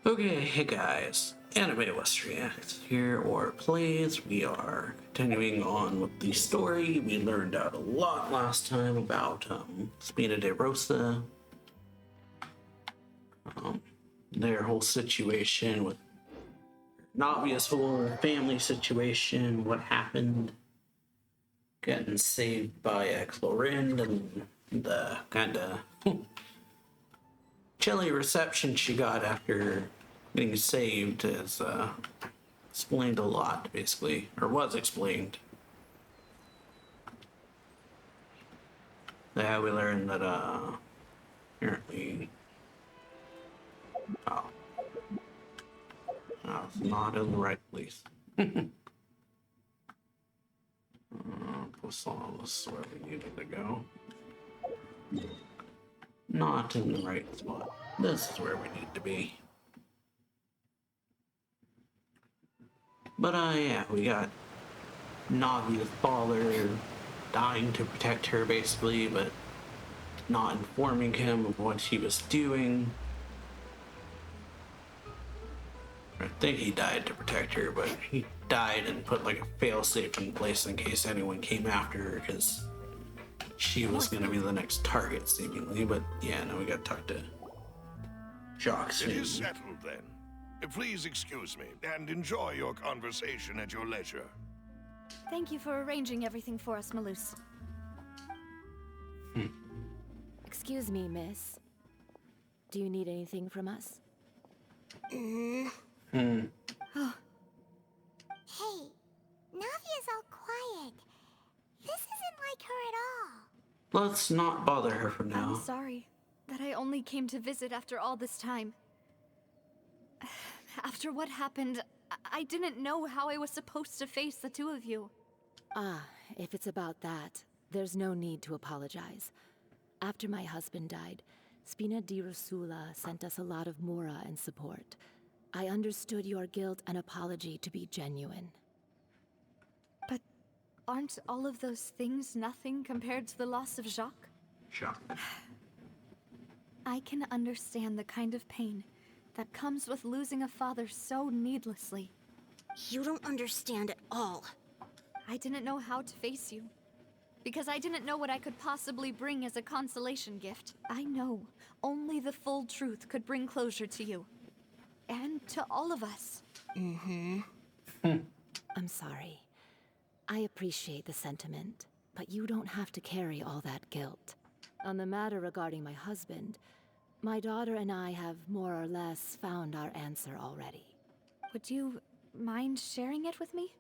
Okay, hey guys, AnimeWestReacts here, or plays. We are continuing on with the story. We learned out a lot last time about Spina de Rosa, their whole situation with Navia's whole family situation, what happened, getting saved by a Chlorinde, and the kind of chilly reception she got after getting saved is explained a lot, basically, or was explained. Yeah, we learned that apparently, oh, I was not in the right place. Posadas, where we needed to go. Not in the right spot. This is where we need to be. But yeah, we got Navi's father dying to protect her, basically, but not informing him of what he was doing. I think he died to protect her, but he died and put like a failsafe in place in case anyone came after her, because she was going to be the next target, seemingly. But yeah, now we got to talk to Jacques. It is settled then. Please excuse me and enjoy your conversation at your leisure. Thank you for arranging everything for us, Malus. Excuse me, miss. Do you need anything from us? Oh. Hey, Navia's all quiet. This isn't like her at all. Let's not bother her for now. I'm sorry that I only came to visit after all this time. After what happened, I didn't know how I was supposed to face the two of you. Ah, if it's about that, there's no need to apologize. After my husband died, Spina di Rosula sent us a lot of mora and support. I understood your guilt and apology to be genuine. But aren't all of those things nothing compared to the loss of Jacques? Jacques. I can understand the kind of pain that comes with losing a father so needlessly. You don't understand at all. I didn't know how to face you, because I didn't know what I could possibly bring as a consolation gift. I know only the full truth could bring closure to you. And to all of us. I'm sorry. I appreciate the sentiment, but you don't have to carry all that guilt. On the matter regarding my husband, my daughter and I have more or less found our answer already. Would you mind sharing it with me?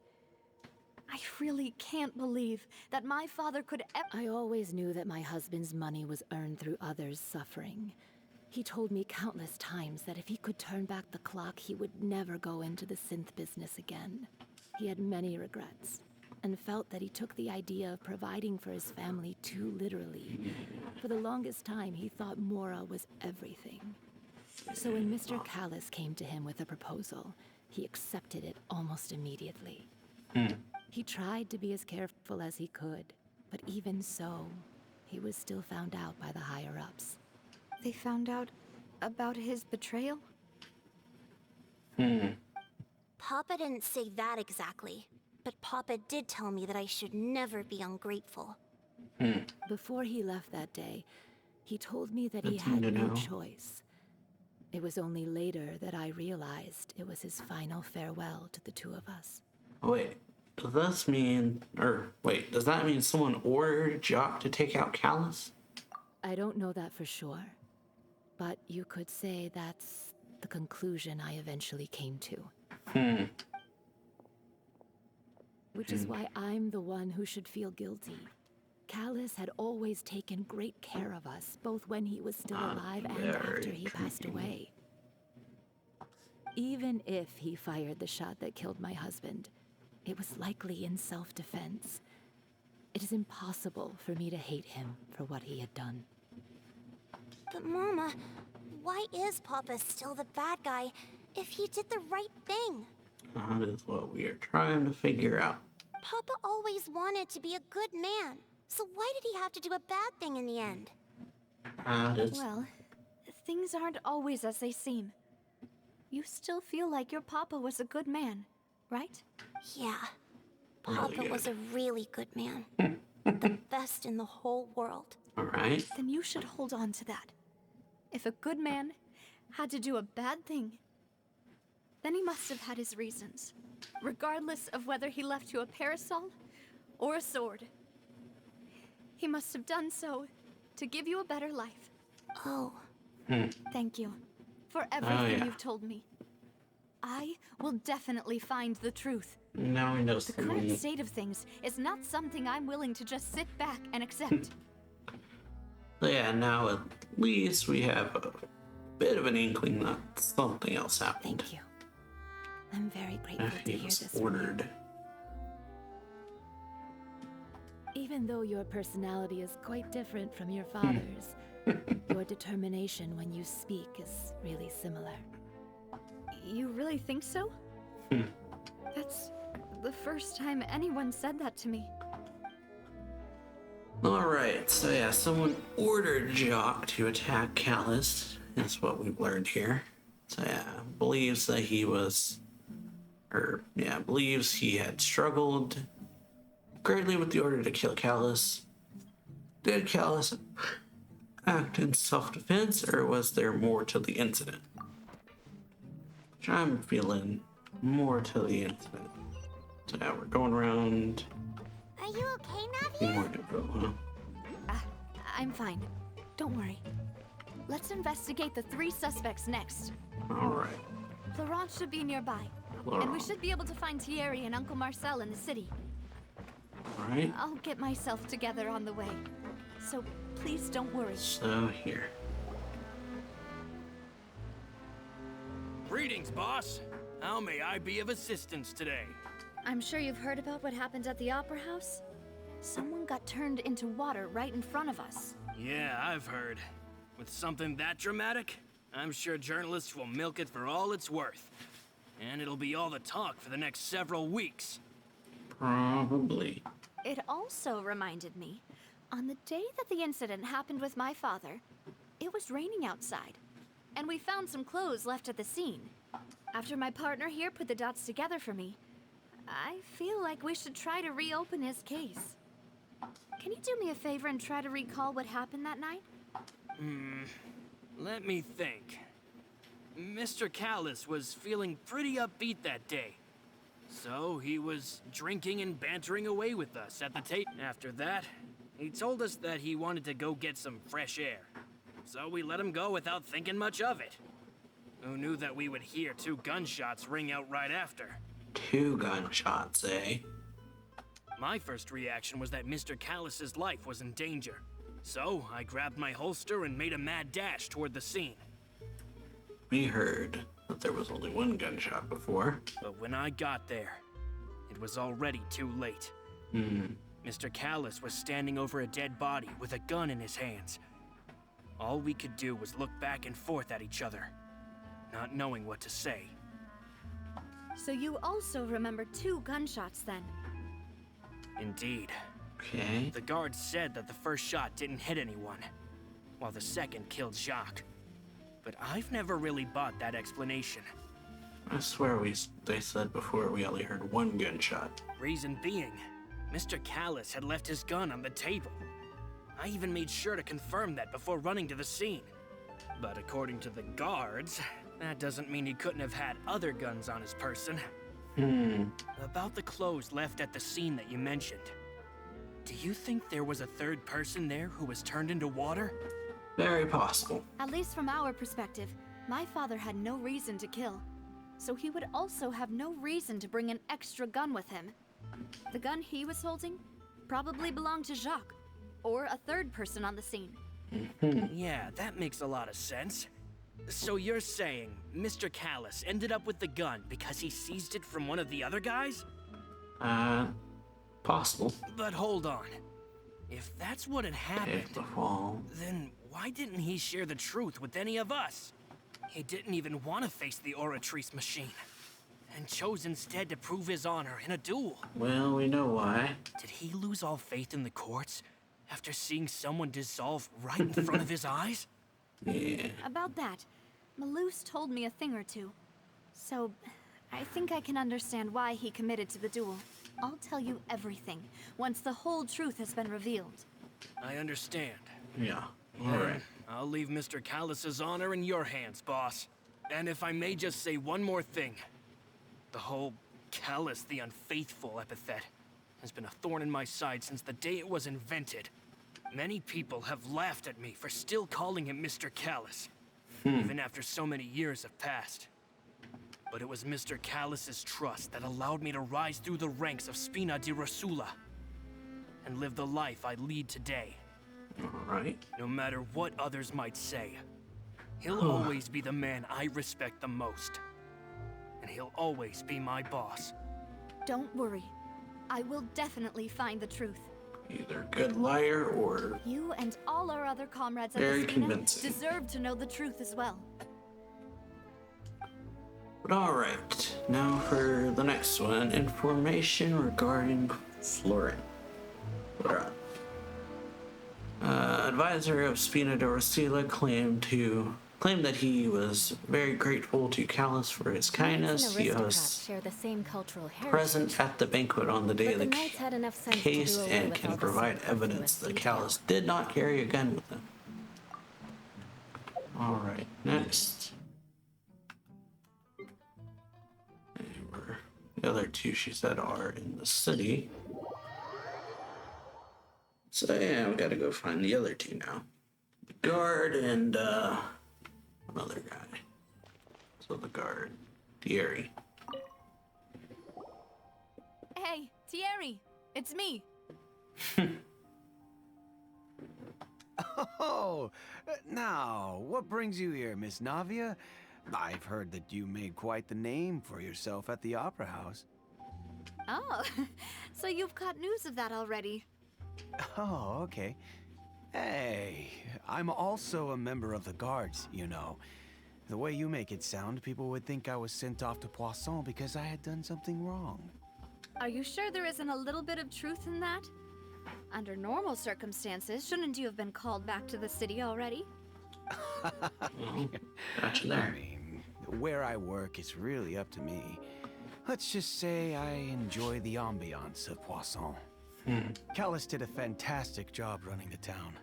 I really can't believe that my father could ever— I always knew that my husband's money was earned through others' suffering. He told me countless times that if he could turn back the clock, he would never go into the synth business again. He had many regrets, and felt that he took the idea of providing for his family too literally. For the longest time, he thought Mora was everything. So when Mr. Callis came to him with a proposal, he accepted it almost immediately. He tried to be as careful as he could, but even so, he was still found out by the higher-ups. They found out about his betrayal? Papa didn't say that exactly, but Papa did tell me that I should never be ungrateful. Before he left that day, he told me that he That's had good to no know. choice. It was only later that I realized it was his final farewell to the two of us. Wait, does this mean, or wait, does that mean someone ordered Jacques to take out Callus? I don't know that for sure, but you could say that's the conclusion I eventually came to. Which is why I'm the one who should feel guilty. Callus had always taken great care of us, both when he was still alive and very after he passed intriguing. away. Even if he fired the shot that killed my husband, it was likely in self-defense. It is impossible for me to hate him for what he had done. But Mama, why is Papa still the bad guy if he did the right thing? That is what we are trying to figure out. Papa always wanted to be a good man, so why did he have to do a bad thing in the end? That is Well, things aren't always as they seem. you still feel like your papa was a good man, right? Yeah. Really Papa was a good. really good man. The best in the whole world. Alright. Then you should hold on to that. If a good man had to do a bad thing, then he must have had his reasons, regardless of whether he left you a parasol or a sword. He must have done so to give you a better life. Oh, Thank you for everything yeah. you've told me. I will definitely find the truth. Now he knows The the current rule. state of things is not something I'm willing to just sit back and accept. So yeah, now at least we have a bit of an inkling that something else happened. Thank you. I'm very grateful If to he hear was this from you. ordered. Even though your personality is quite different from your father's, your determination when you speak is really similar. You really think so? That's the first time anyone said that to me. Alright, so yeah, someone ordered Jock to attack Callus, is what we've learned here. So yeah, believes that he was, believes he had struggled greatly with the order to kill Callus. Did Callus act in self-defense, or was there more to the incident? Which I'm feeling more to the incident. So yeah, we're going around. are you okay, Need Navi? more info, huh? I'm fine. Don't worry. Let's investigate the 3 suspects next. Alright. Florent should be nearby. And we Florent. should be able to find Thierry and Uncle Marcel in the city. Alright. I'll get myself together on the way. So please don't worry. So here. Greetings, boss. How may I be of assistance today? I'm sure you've heard about what happened at the Opera House. Someone got turned into water right in front of us. Yeah, I've heard. With something that dramatic, I'm sure journalists will milk it for all it's worth. And it'll be all the talk for the next several weeks. Probably. It also reminded me, on the day that the incident happened with my father, it was raining outside, and we found some clothes left at the scene. After my partner here put the dots together for me, I feel like we should try to reopen his case. Can you do me a favor and try to recall what happened that night? Let me think. Mr. Callus was feeling pretty upbeat that day. So he was drinking and bantering away with us at the table. After that, he told us that he wanted to go get some fresh air. So we let him go without thinking much of it. Who knew that we would hear 2 gunshots ring out right after? 2 gunshots, eh? My first reaction was that Mr. Callus's life was in danger. So I grabbed my holster and made a mad dash toward the scene. We heard that there was only 1 gunshot before. But when I got there, it was already too late. Mr. Callus was standing over a dead body with a gun in his hands. All we could do was look back and forth at each other, not knowing what to say. So you also remember 2 gunshots then? Indeed. Okay. The guards said that the first shot didn't hit anyone, while the second killed Jacques. But I've never really bought that explanation. I swear they said before we only heard 1 gunshot. Reason being, Mr. Callus had left his gun on the table. I even made sure to confirm that before running to the scene. But according to the guards, that doesn't mean he couldn't have had other guns on his person. About the clothes left at the scene that you mentioned. Do you think there was a 3rd person there who was turned into water? Very possible. At least from our perspective, my father had no reason to kill. So he would also have no reason to bring an extra gun with him. The gun he was holding probably belonged to Jacques, or a 3rd person on the scene. Yeah, that makes a lot of sense. So you're saying Mr. Callus ended up with the gun because he seized it from one of the other guys? Possible. But hold on. If that's what had happened, If the fall. then why didn't he share the truth with any of us? He didn't even want to face the Oratrice machine, and chose instead to prove his honor in a duel. Well, we know why. Did he lose all faith in the courts after seeing someone dissolve right in front of his eyes? Yeah. About that, Malus told me a thing or two. So, I think I can understand why he committed to the duel. I'll tell you everything once the whole truth has been revealed. I understand. Yeah. All Then right. I'll leave Mr. Callus's honor in your hands, boss. And if I may just say one more thing. The whole Callus the Unfaithful epithet has been a thorn in my side since the day it was invented. Many people have laughed at me for still calling him Mr. Callus, even after so many years have passed. But it was Mr. Callus's trust that allowed me to rise through the ranks of Spina di Rosula and live the life I lead today. All right. No matter what others might say, he'll always be the man I respect the most. And he'll always be my boss. Don't worry. I will definitely find the truth. Either good liar or You and all our other comrades at very the Spina convincing. deserve to know the truth as well. But alright, now for the next one. Information regarding Florin. Advisor of Spina Dorsila claimed that he was very grateful to Callus for his kindness. He was share the same cultural heritage. present at the banquet on the day of But the the knights had enough sense to case do away and with can all the provide superfluous evidence that details. Callus did not carry a gun with him. Alright, next. The other two, she said, are in the city. So yeah, we gotta go find the other two now. The guard and another guy. So the guard, Thierry. Hey, Thierry, it's me. Oh, now, what brings you here, Miss Navia? I've heard that you made quite the name for yourself at the Opera House. Oh, so you've got news of that already. Oh, okay. Hey, I'm also a member of the Guards, you know. The way you make it sound, people would think I was sent off to Poisson because I had done something wrong. Are you sure there isn't a little bit of truth in that? Under normal circumstances, shouldn't you have been called back to the city already? Gotcha I there. mean, where I work is really up to me. Let's just say I enjoy the ambiance of Poisson. Callus did a fantastic job running the town,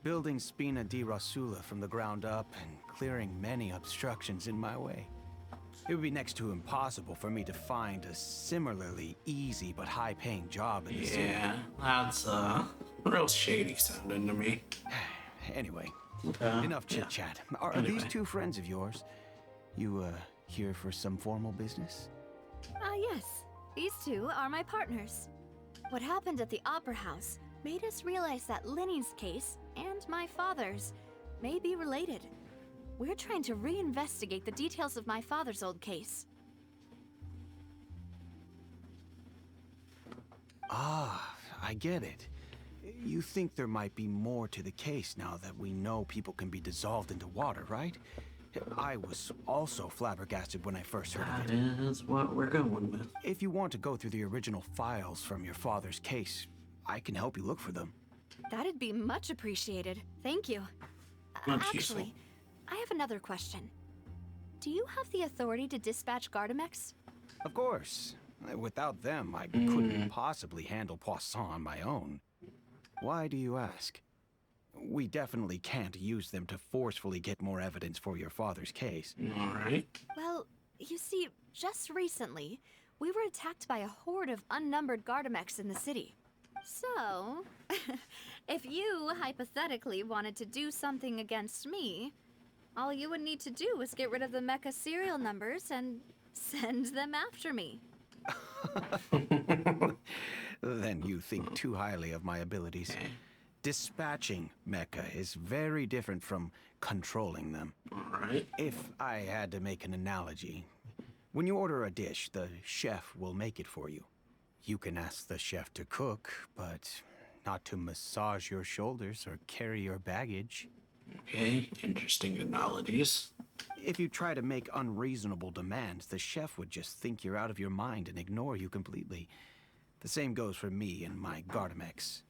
building Spina di Rosula from the ground up and clearing many obstructions in my way. It would be next to impossible for me to find a similarly easy but high-paying job in the city. Yeah, that's real shady sounding to me. Anyway, Uh, enough yeah. chit-chat. Are Anyway. these two friends of yours? You, here for some formal business? Yes. These two are my partners. What happened at the Opera House made us realize that Linny's case and my father's may be related. We're trying to reinvestigate the details of my father's old case. Ah, I get it. You think there might be more to the case now that we know people can be dissolved into water, right? I was also flabbergasted when I first heard of That it. is what we're going with. If you want to go through the original files from your father's case, I can help you look for them. That'd be much appreciated. Thank you. Much useful. Actually, I have another question. Do you have the authority to dispatch Gardamex? Of course. Without them, I couldn't possibly handle Poisson on my own. Why do you ask? We definitely can't use them to forcefully get more evidence for your father's case. Alright. Well, you see, just recently, we were attacked by a horde of unnumbered Gardamex in the city. So, if you hypothetically wanted to do something against me, all you would need to do is get rid of the mecha serial numbers and send them after me. Then you think too highly of my abilities. Dispatching mecha is very different from controlling them. Alright. If I had to make an analogy, when you order a dish, the chef will make it for you. You can ask the chef to cook, but not to massage your shoulders or carry your baggage. Okay, interesting analogies. If you try to make unreasonable demands, the chef would just think you're out of your mind and ignore you completely. The same goes for me and my Gardamex.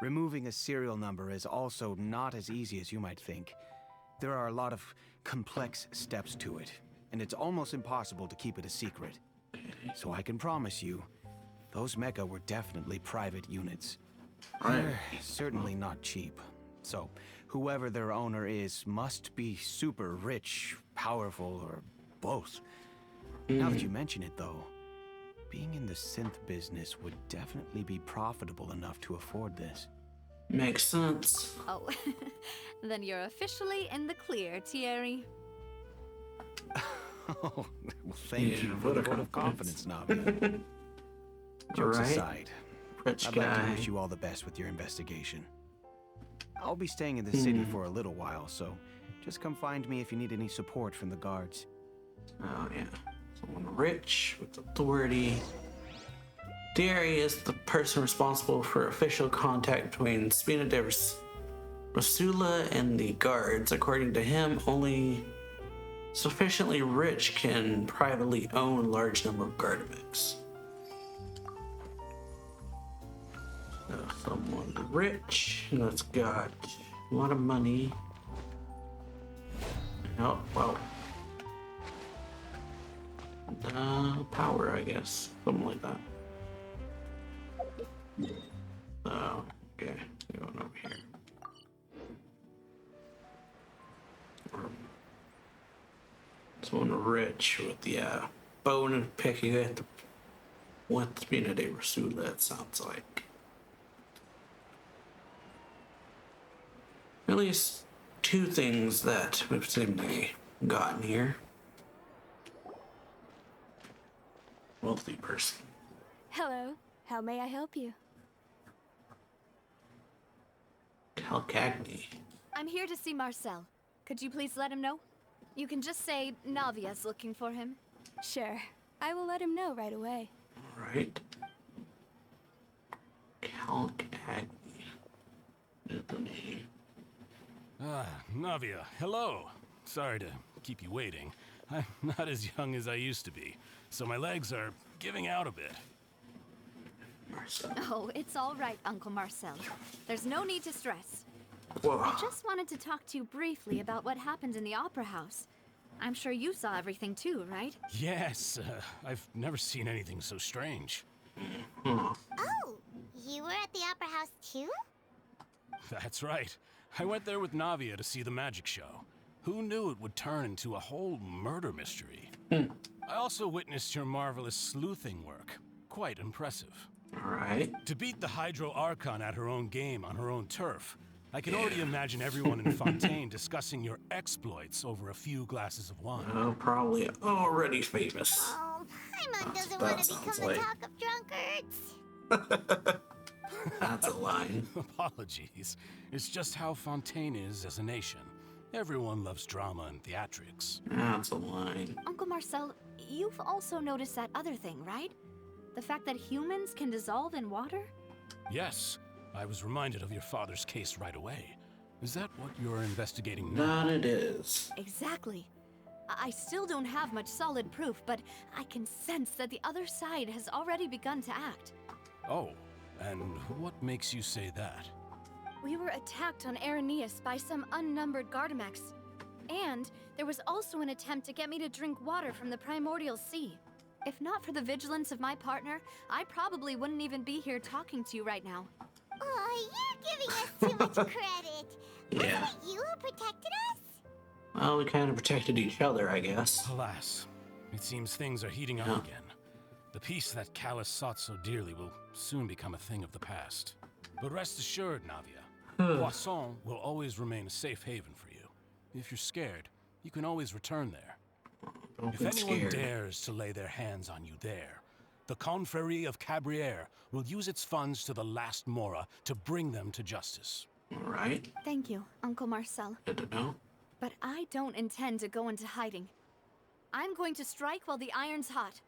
Removing a serial number is also not as easy as you might think. there are a lot of complex steps to it, and it's almost impossible to keep it a secret. So I can promise you, those mecha were definitely private units. They're certainly not cheap. So, whoever their owner is must be super rich, powerful, or both. Now that you mention it, though, being in the synth business would definitely be profitable enough to afford this. Makes sense. Oh, then you're officially in the clear, Thierry. Oh, well, thank you for the vote of confidence, Navi. Jokes Alright. aside, Rich I'd guy. like to wish you all the best with your investigation. I'll be staying in the city for a little while, so just come find me if you need any support from the guards. Oh yeah, someone rich with authority. Thierry is the person responsible for official contact between Spina de Rasula and the guards. According to him, only sufficiently rich can privately own a large number of Gardamex. Someone rich that's got a lot of money. Oh, well. Power, I guess. Something like that. Oh, okay. Going over here. Someone rich with the bone and pick you at the what Spina de Rasula, it sounds like. At least two things that we've seemingly gotten here. Wealthy person. Hello. How may I help you? Calcagni. I'm here to see Marcel. Could you please let him know? You can just say Navia's looking for him. Sure. I will let him know right away. Alright. Calcagni is the name. Ah, Navia, hello. Sorry to keep you waiting. I'm not as young as I used to be, so my legs are giving out a bit. Marcel. Oh, it's all right, Uncle Marcel. There's no need to stress. Whoa. I just wanted to talk to you briefly about what happened in the Opera House. I'm sure you saw everything too, right? Yes, I've never seen anything so strange. Oh, you were at the Opera House too? That's right. I went there with Navia to see the magic show. Who knew it would turn into a whole murder mystery? I also witnessed your marvelous sleuthing work. Quite impressive. Alright. To beat the Hydro Archon at her own game on her own turf, I can already imagine everyone in Fontaine discussing your exploits over a few glasses of wine. Oh, probably already famous. Oh, Paimon doesn't that want to sounds become like- the talk of drunkards. That's a line. Apologies. It's just how Fontaine is as a nation. Everyone loves drama and theatrics. That's a line. Uncle Marcel, you've also noticed that other thing, right? The fact that humans can dissolve in water? Yes, I was reminded of your father's case right away. Is that what you're investigating now? That it is. Exactly. I still don't have much solid proof, but I can sense that the other side has already begun to act. Oh, and what makes you say that? We were attacked on Araneus by some unnumbered Gardamex. And there was also an attempt to get me to drink water from the primordial sea. If not for the vigilance of my partner, I probably wouldn't even be here talking to you right now. Oh, you're giving us too much credit. Yeah. Wasn't it you who protected us? Well, we kind of protected each other, I guess. Alas, it seems things are heating up Yeah. again. The peace that Callus sought so dearly will soon become a thing of the past. But rest assured, Navia, Poisson will always remain a safe haven for you. If you're scared, you can always return there. Don't If be anyone scared. dares to lay their hands on you there, the Confrérie of Cabrières will use its funds to the last Mora to bring them to justice. Alright. Thank you, Uncle Marcel. Good to know. But I don't intend to go into hiding. I'm going to strike while the iron's hot.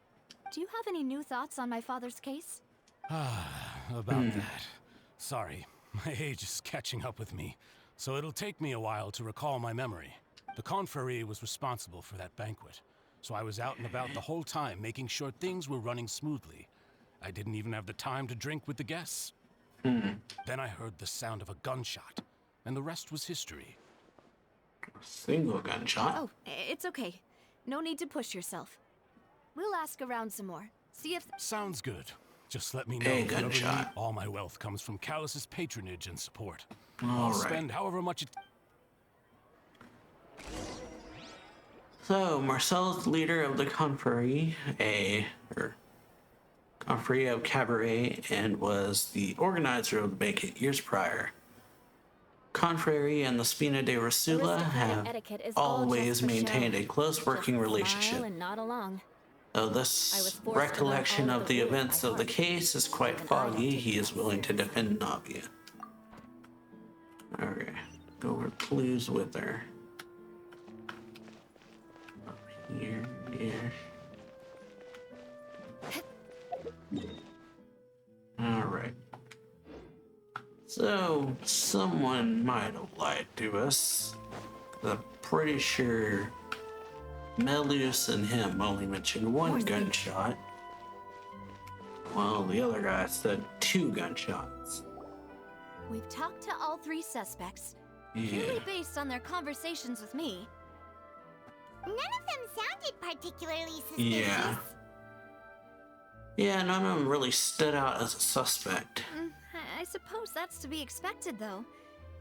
Do you have any new thoughts on my father's case? About that. Sorry, my age is catching up with me, so it'll take me a while to recall my memory. The Confrérie was responsible for that banquet, so I was out and about the whole time making sure things were running smoothly. I didn't even have the time to drink with the guests. Then I heard the sound of a gunshot, and the rest was history. Single gunshot? Oh, it's okay. No need to push yourself. We'll ask around some more. See if... Sounds good. Just let me know A whatever you need. gunshot. All my wealth comes from Callus's patronage and support. All I'll right. spend however much it... So, Marcel is the leader of the Confrérie, Confrérie of Cabaret, and was the organizer of the banquet years prior. Confrérie and the Spina de Rosula have etiquette is all always just for maintained show. a close working Just relationship. smile and nod along. Though I was this forced to learn recollection all of the the rules events by of the heart. case is quite Even I don't foggy, take he them is willing to defend Navia. Okay, go over clues with her. Up here, here. Alright. So, someone might have lied to us. I'm pretty sure Melius and him only mentioned one gunshot, while the other guy said 2 gunshots. We've talked to all 3 suspects, Yeah. purely based on their conversations with me. None of them sounded particularly suspicious. Yeah. Yeah, none of them really stood out as a suspect. I suppose that's to be expected, though.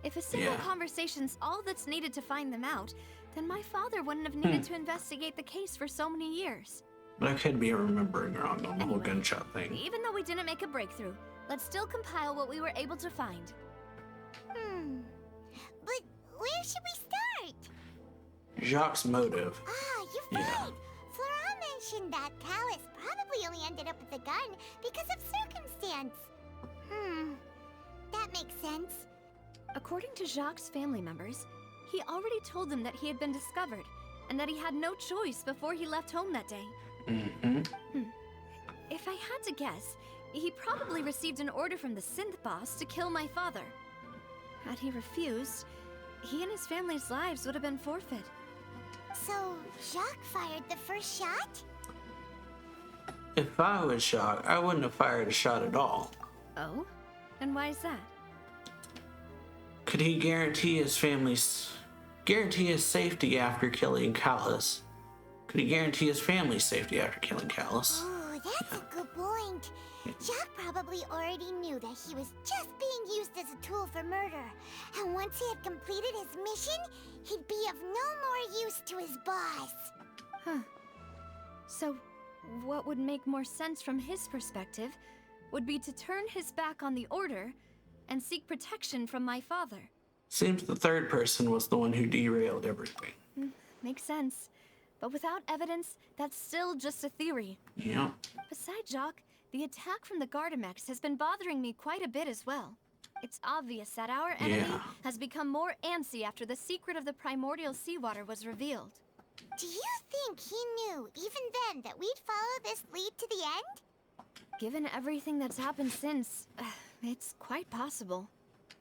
If a single Yeah. conversation's all that's needed to find them out, then my father wouldn't have needed to investigate the case for so many years. But I could be remembering wrong on the whole Anyway, gunshot thing. Even though we didn't make a breakthrough, let's still compile what we were able to find. But where should we start? Jacques' motive. Ah, you're Yeah. right. Flora mentioned that Callus probably only ended up with the gun because of circumstance. That makes sense. According to Jacques' family members, he already told them that he had been discovered, and that he had no choice before he left home that day. If I had to guess, he probably received an order from the synth boss to kill my father. Had he refused, he and his family's lives would have been forfeit. So, Jacques fired the first shot? If I was Jacques, I wouldn't have fired a shot at all. Oh? And why is that? Could he guarantee his safety after killing Callus? Could he guarantee his family's safety after killing Callus? Oh, that's a good point. Jacques probably already knew that he was just being used as a tool for murder. And once he had completed his mission, he'd be of no more use to his boss. So, what would make more sense from his perspective would be to turn his back on the order and seek protection from my father. Seems the third person was the one who derailed everything. Makes sense. But without evidence, that's still just a theory. Yeah. Besides Jacques, the attack from the Gardamex has been bothering me quite a bit as well. It's obvious that our enemy Yeah. has become more antsy after the secret of the primordial seawater was revealed. Do you think he knew, even then, that we'd follow this lead to the end? Given everything that's happened since, it's quite possible.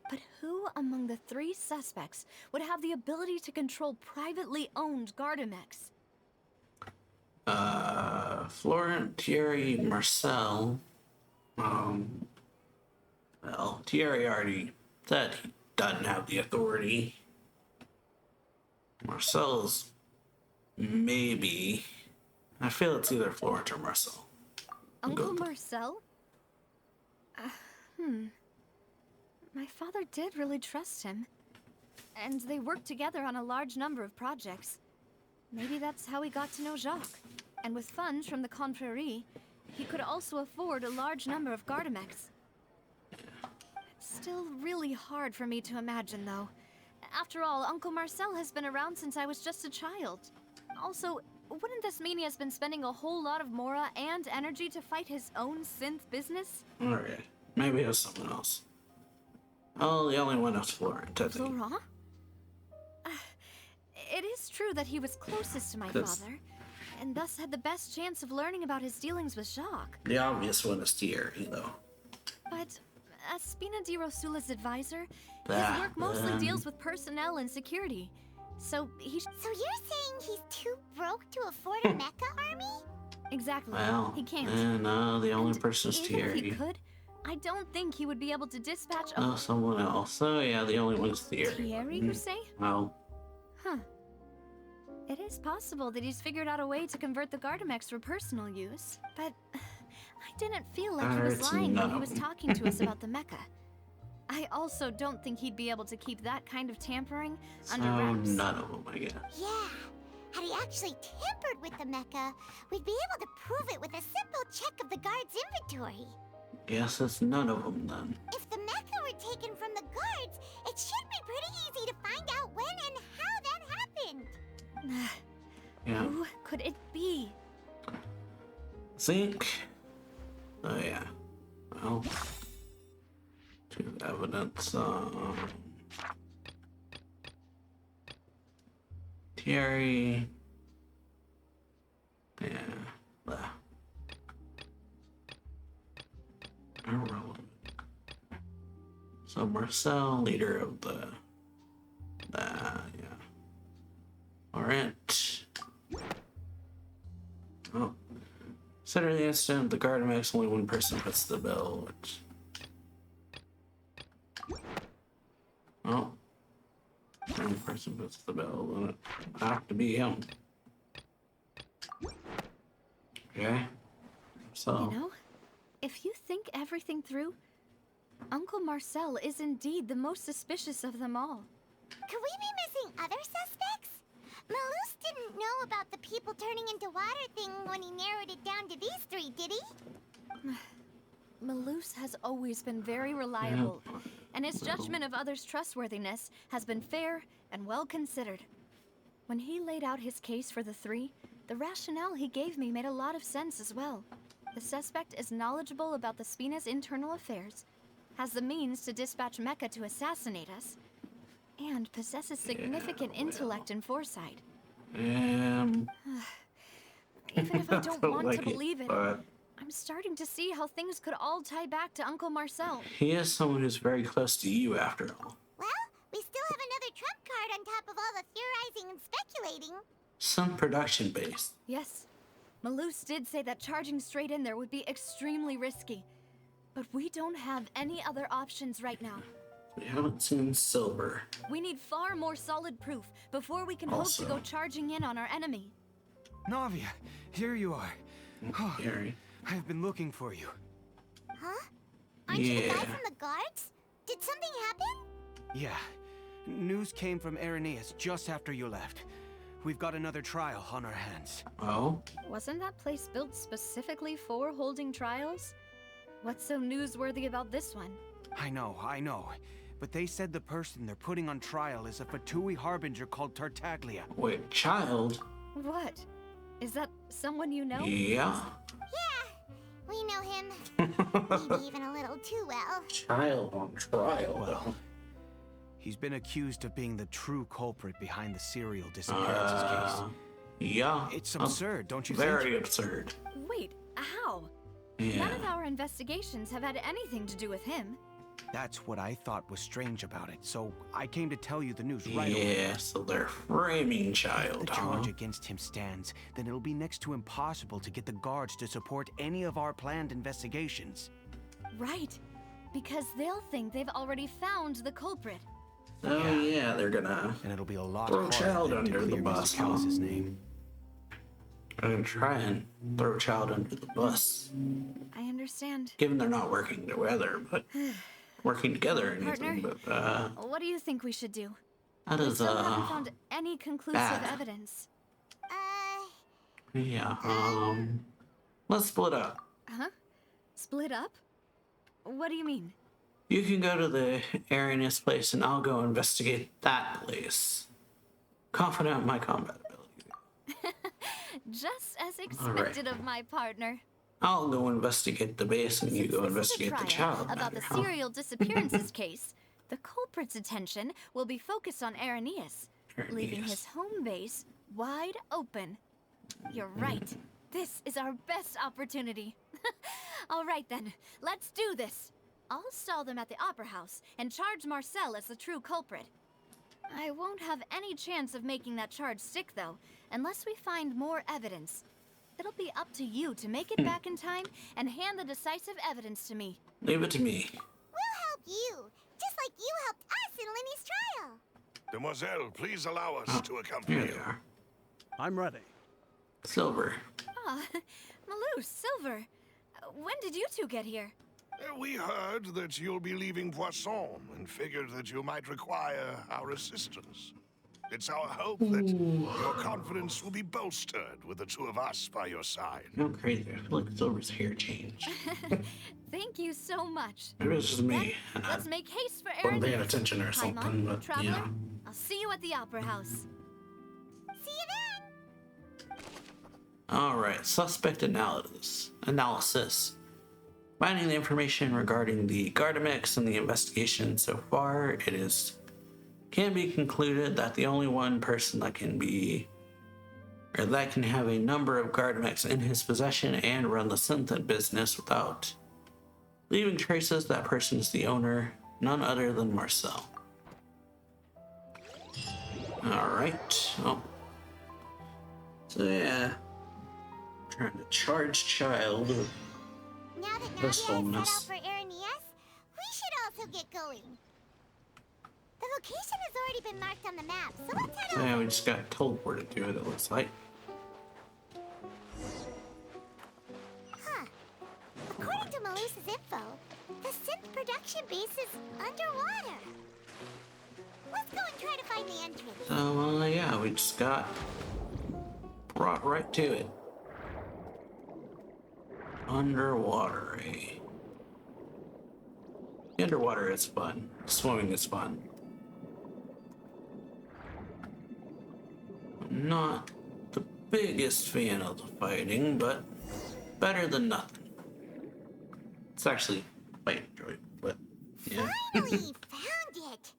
But who among the 3 suspects would have the ability to control privately owned Gardamex? Florent, Thierry, Marcel. Well, Thierry already said he doesn't have the authority. Marcel's maybe. I feel it's either Florent or Marcel. Uncle Marcel? My father did really trust him. And they worked together on a large number of projects. Maybe that's how he got to know Jacques. And with funds from the Confrérie, he could also afford a large number of Gardamex. It's still really hard for me to imagine, though. After all, Uncle Marcel has been around since I was just a child. Also, wouldn't this mean he has been spending a whole lot of mora and energy to fight his own synth business? Okay, maybe it was someone else. Oh, the only one is Florent, I think. Florent? It is true that he was closest to my father, and thus had the best chance of learning about his dealings with Jacques. The obvious one is Thierry, though. But as Spina di Rosula's advisor, his work mostly deals with personnel and security. So he... So you're saying he's too broke to afford a mecha army? Exactly. Well, he can't. no, the only And person is even if he Thierry. could, I don't think he would be able to dispatch Oh, someone else. Oh, yeah, the only one is Thierry. Thierry, you say? Well, Huh. It is possible that he's figured out a way to convert the Gardamex for personal use, but I didn't feel like he was It's lying when none he of was them. talking to us about the mecha. I also don't think he'd be able to keep that kind of tampering under So wraps. none of them, I guess. Yeah. Had he actually tampered with the mecha, we'd be able to prove it with a simple check of the guard's inventory. Guess it's none of them then. If the mecha were taken from the guards, it should be pretty easy to find out when and how that happened. Yeah. Who could it be? Think. Oh yeah. Well. To evidence. Thierry. Yeah. Blah. Irrelevant. So Marcel, leader of the. Yeah. Alright. Oh. Consider the incident, the Gardamex, only one person puts the bill, which... Oh. One person puts the bill, then it have to be him. Okay. So... You know, if you think everything through, Uncle Marcel is indeed the most suspicious of them all. Could we be missing other suspects? Malus didn't know about the people turning into water thing when he narrowed it down to these three, did he? Malus has always been very reliable, and his judgment of others' trustworthiness has been fair and well considered. When he laid out his case for the three, the rationale he gave me made a lot of sense as well. The suspect is knowledgeable about the Spina's internal affairs, has the means to dispatch Mecha to assassinate us, and possesses significant intellect and foresight. Even if I don't want to believe it, but I'm starting to see how things could all tie back to Uncle Marcel. he is someone who's very close to you, after all. Well, we still have another trump card on top of all the theorizing and speculating. Some production based. Yes, Malus did say that charging straight in there would be extremely risky. But we don't have any other options right now. We haven't seen Silver. We need far more solid proof before we can Also- hope to go charging in on our enemy. Navia, here you are. Oh, Gary. I've been looking for you. Huh? Aren't you the guy Yeah. from the guards? Did something happen? Yeah. News came from Irenaeus just after you left. We've got another trial on our hands. Oh? Wasn't that place built specifically for holding trials? What's so newsworthy about this one? I know. But they said the person they're putting on trial is a Fatui harbinger called Tartaglia. Wait, child? What? Is that someone you know? Yeah. Yeah, we know him. Maybe even a little too well. Child on trial. Well, he's been accused of being the true culprit behind the serial disappearances case. Yeah. It's absurd, don't you think? Very absurd. Wait, how? Yeah. None of our investigations have had anything to do with him. That's what I thought was strange about it, so I came to tell you the news right away. Yeah, so they're framing If child, the huh? charge against him stands, then it'll be next to impossible to get the guards to support any of our planned investigations. Right. Because they'll think they've already found the culprit. Oh yeah, they're gonna And it'll be a lot Throw harder child then under to the clear bus, Mr. huh? Callus's name. try and throw child under the bus. I understand. Given they're not working together, but working together or anything, Partner? but What do you think we should do? that We is still haven't found any conclusive bad. evidence. yeah, let's split up. Huh? Split up? What do you mean? You can go to the Arianus place and I'll go investigate that place. Confident in my combat ability. Just as expected of my partner. I'll go investigate the base and you Since go this is a investigate the trial child about matter, the huh? serial disappearances case, the culprit's attention will be focused on Irenaeus, leaving Irenaeus. his home base wide open. You're right. This is our best opportunity. All right then, let's do this. I'll stall them at the Opera House and charge Marcel as the true culprit. I won't have any chance of making that charge stick, though, unless we find more evidence. It'll be up to you to make it back in time and hand the decisive evidence to me. Leave it to me. We'll help you, just like you helped us in Lenny's trial. Demoiselle, please allow us to accompany Here they you. are. I'm ready. Silver. Ah, Malou, Silver. When did you two get here? We heard that you'll be leaving Poisson and figured that you might require our assistance. It's our hope that your confidence will be bolstered with the two of us by your side. How crazy. I feel like Silver's hair changed. Thank you so much. Maybe it's just me. And I Let's make haste for wasn't paying Aaron. attention or Hi, Mom. something, but Traveler, yeah. I'll see you at the Opera House. See you then! Alright, suspect analysis. Finding the information regarding the Gardamex and the investigation so far, can be concluded that the only one person that can have a number of Gardamex in his possession and run the synth business without leaving traces, that person is the owner, none other than Marcel. Alright. Oh. So yeah. Trying to charge child with Now that Nadia this has set out wholeness. for Aranias, we should also get going. The location has already been marked on the map, so let's head So over. yeah, we just got teleported to it, it looks like. Huh. According to Malusa's info, the synth production base is underwater. Let's go and try to find the entrance. So yeah, we just got brought right to it. Underwater, eh? Underwater is fun. Swimming is fun. I'm not the biggest fan of the fighting, but better than nothing. It's actually quite enjoyable, but yeah. Finally found it.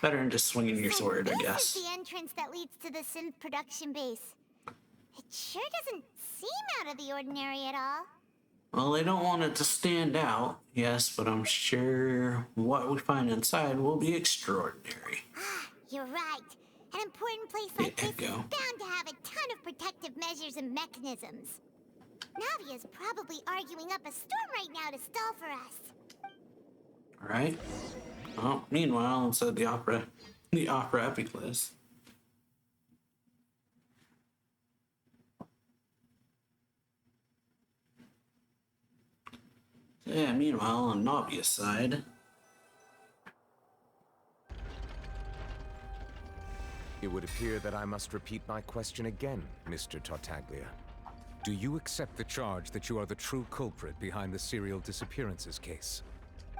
Better than just swinging your So sword, I this guess. is the entrance that leads to the synth production base. It sure doesn't seem out of the ordinary at all. Well, they don't want it to stand out, yes, but I'm sure what we find inside will be extraordinary. You're right. An important place like this is Echo. bound to have a ton of protective measures and mechanisms. Navia's probably arguing up a storm right now to stall for us. Alright. Oh, meanwhile, inside the opera epiclist. Yeah, meanwhile, on Navia's side. It would appear that I must repeat my question again, Mr. Tartaglia. Do you accept the charge that you are the true culprit behind the serial disappearances case?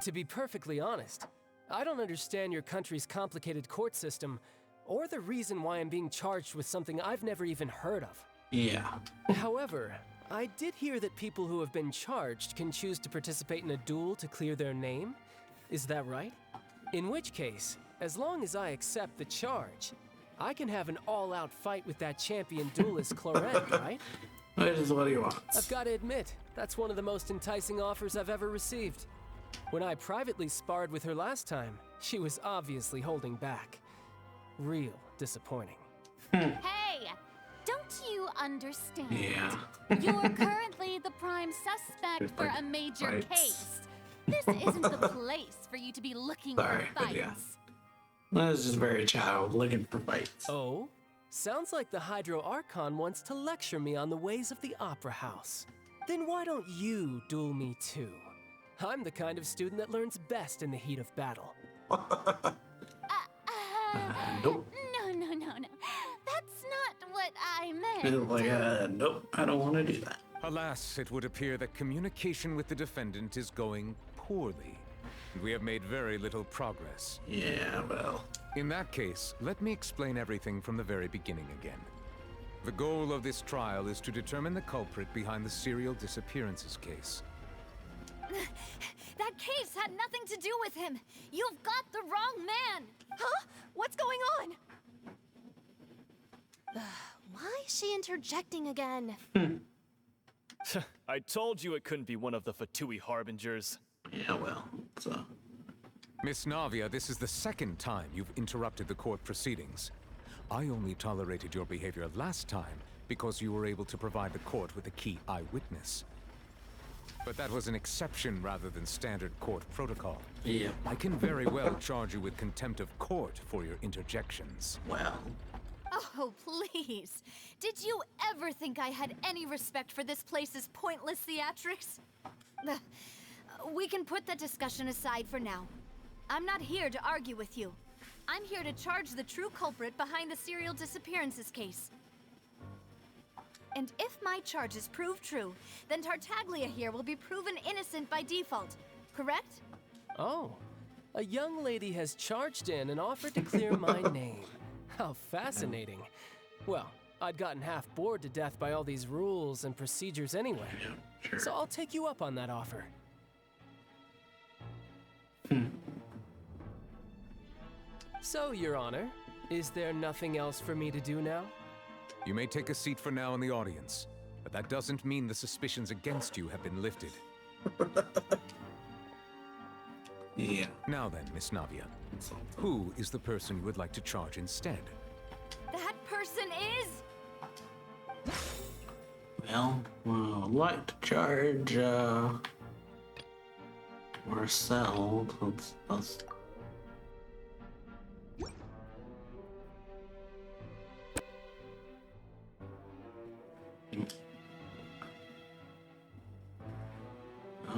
To be perfectly honest, I don't understand your country's complicated court system, or the reason why I'm being charged with something I've never even heard of. Yeah. However, I did hear that people who have been charged can choose to participate in a duel to clear their name. Is that right? In which case, as long as I accept the charge, I can have an all-out fight with that champion duelist Clorette, right? That is what he wants. I've got to admit, that's one of the most enticing offers I've ever received. When I privately sparred with her last time, she was obviously holding back. Real disappointing. Hey! Don't you understand? Yeah. You're currently the prime suspect for a major Fights. case. This isn't the place for you to be looking Sorry, for but fights. yeah. That is just very child looking for fights. Oh? Sounds like the Hydro Archon wants to lecture me on the ways of the Opera House. Then why don't you duel me too? I'm the kind of student that learns best in the heat of battle. Nope. No. That's not what I meant. It's like, nope, I don't want to do that. Alas, it would appear that communication with the defendant is going poorly. We have made very little progress. Yeah, well. In that case, let me explain everything from the very beginning again. The goal of this trial is to determine the culprit behind the serial disappearances case. That case had nothing to do with him. You've got the wrong man. Huh? What's going on? Why is she interjecting again? I told you it couldn't be one of the Fatui Harbingers. Yeah, well, so. Miss Navia, this is the second time you've interrupted the court proceedings. I only tolerated your behavior last time because you were able to provide the court with a key eyewitness. But that was an exception rather than standard court protocol. Yeah. I can very well charge you with contempt of court for your interjections. Well. Oh, please. Did you ever think I had any respect for this place's pointless theatrics? Ugh. We can put that discussion aside for now. I'm not here to argue with you. I'm here to charge the true culprit behind the serial disappearances case. And if my charges prove true, then Tartaglia here will be proven innocent by default, correct? Oh, a young lady has charged in and offered to clear my name. How fascinating. Well, I'd gotten half bored to death by all these rules and procedures anyway. Yeah, sure. So I'll take you up on that offer. So, Your Honor, is there nothing else for me to do now? You may take a seat for now in the audience, but that doesn't mean the suspicions against you have been lifted. Yeah. Now then, Miss Navia, who is the person you would like to charge instead? That person is... Well, I'd like to charge, Marcel. Let's...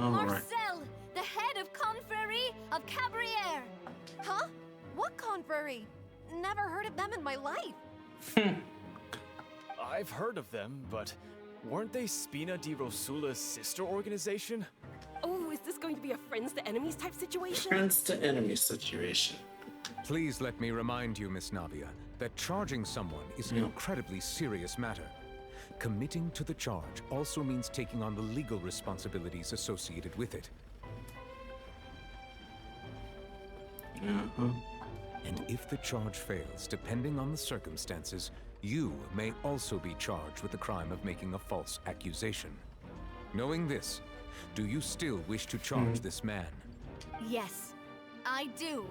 All right. Marcel, the head of Confrérie of Cabrières. Huh? What confrérie? Never heard of them in my life. I've heard of them, but weren't they Spina di Rosula's sister organization? Oh, is this going to be a friends to enemies type situation? Friends to enemy situation. Please let me remind you, Miss Navia, that charging someone is an incredibly serious matter. Committing to the charge also means taking on the legal responsibilities associated with it. And if the charge fails, depending on the circumstances, you may also be charged with the crime of making a false accusation. Knowing this, do you still wish to charge this man? Yes, I do.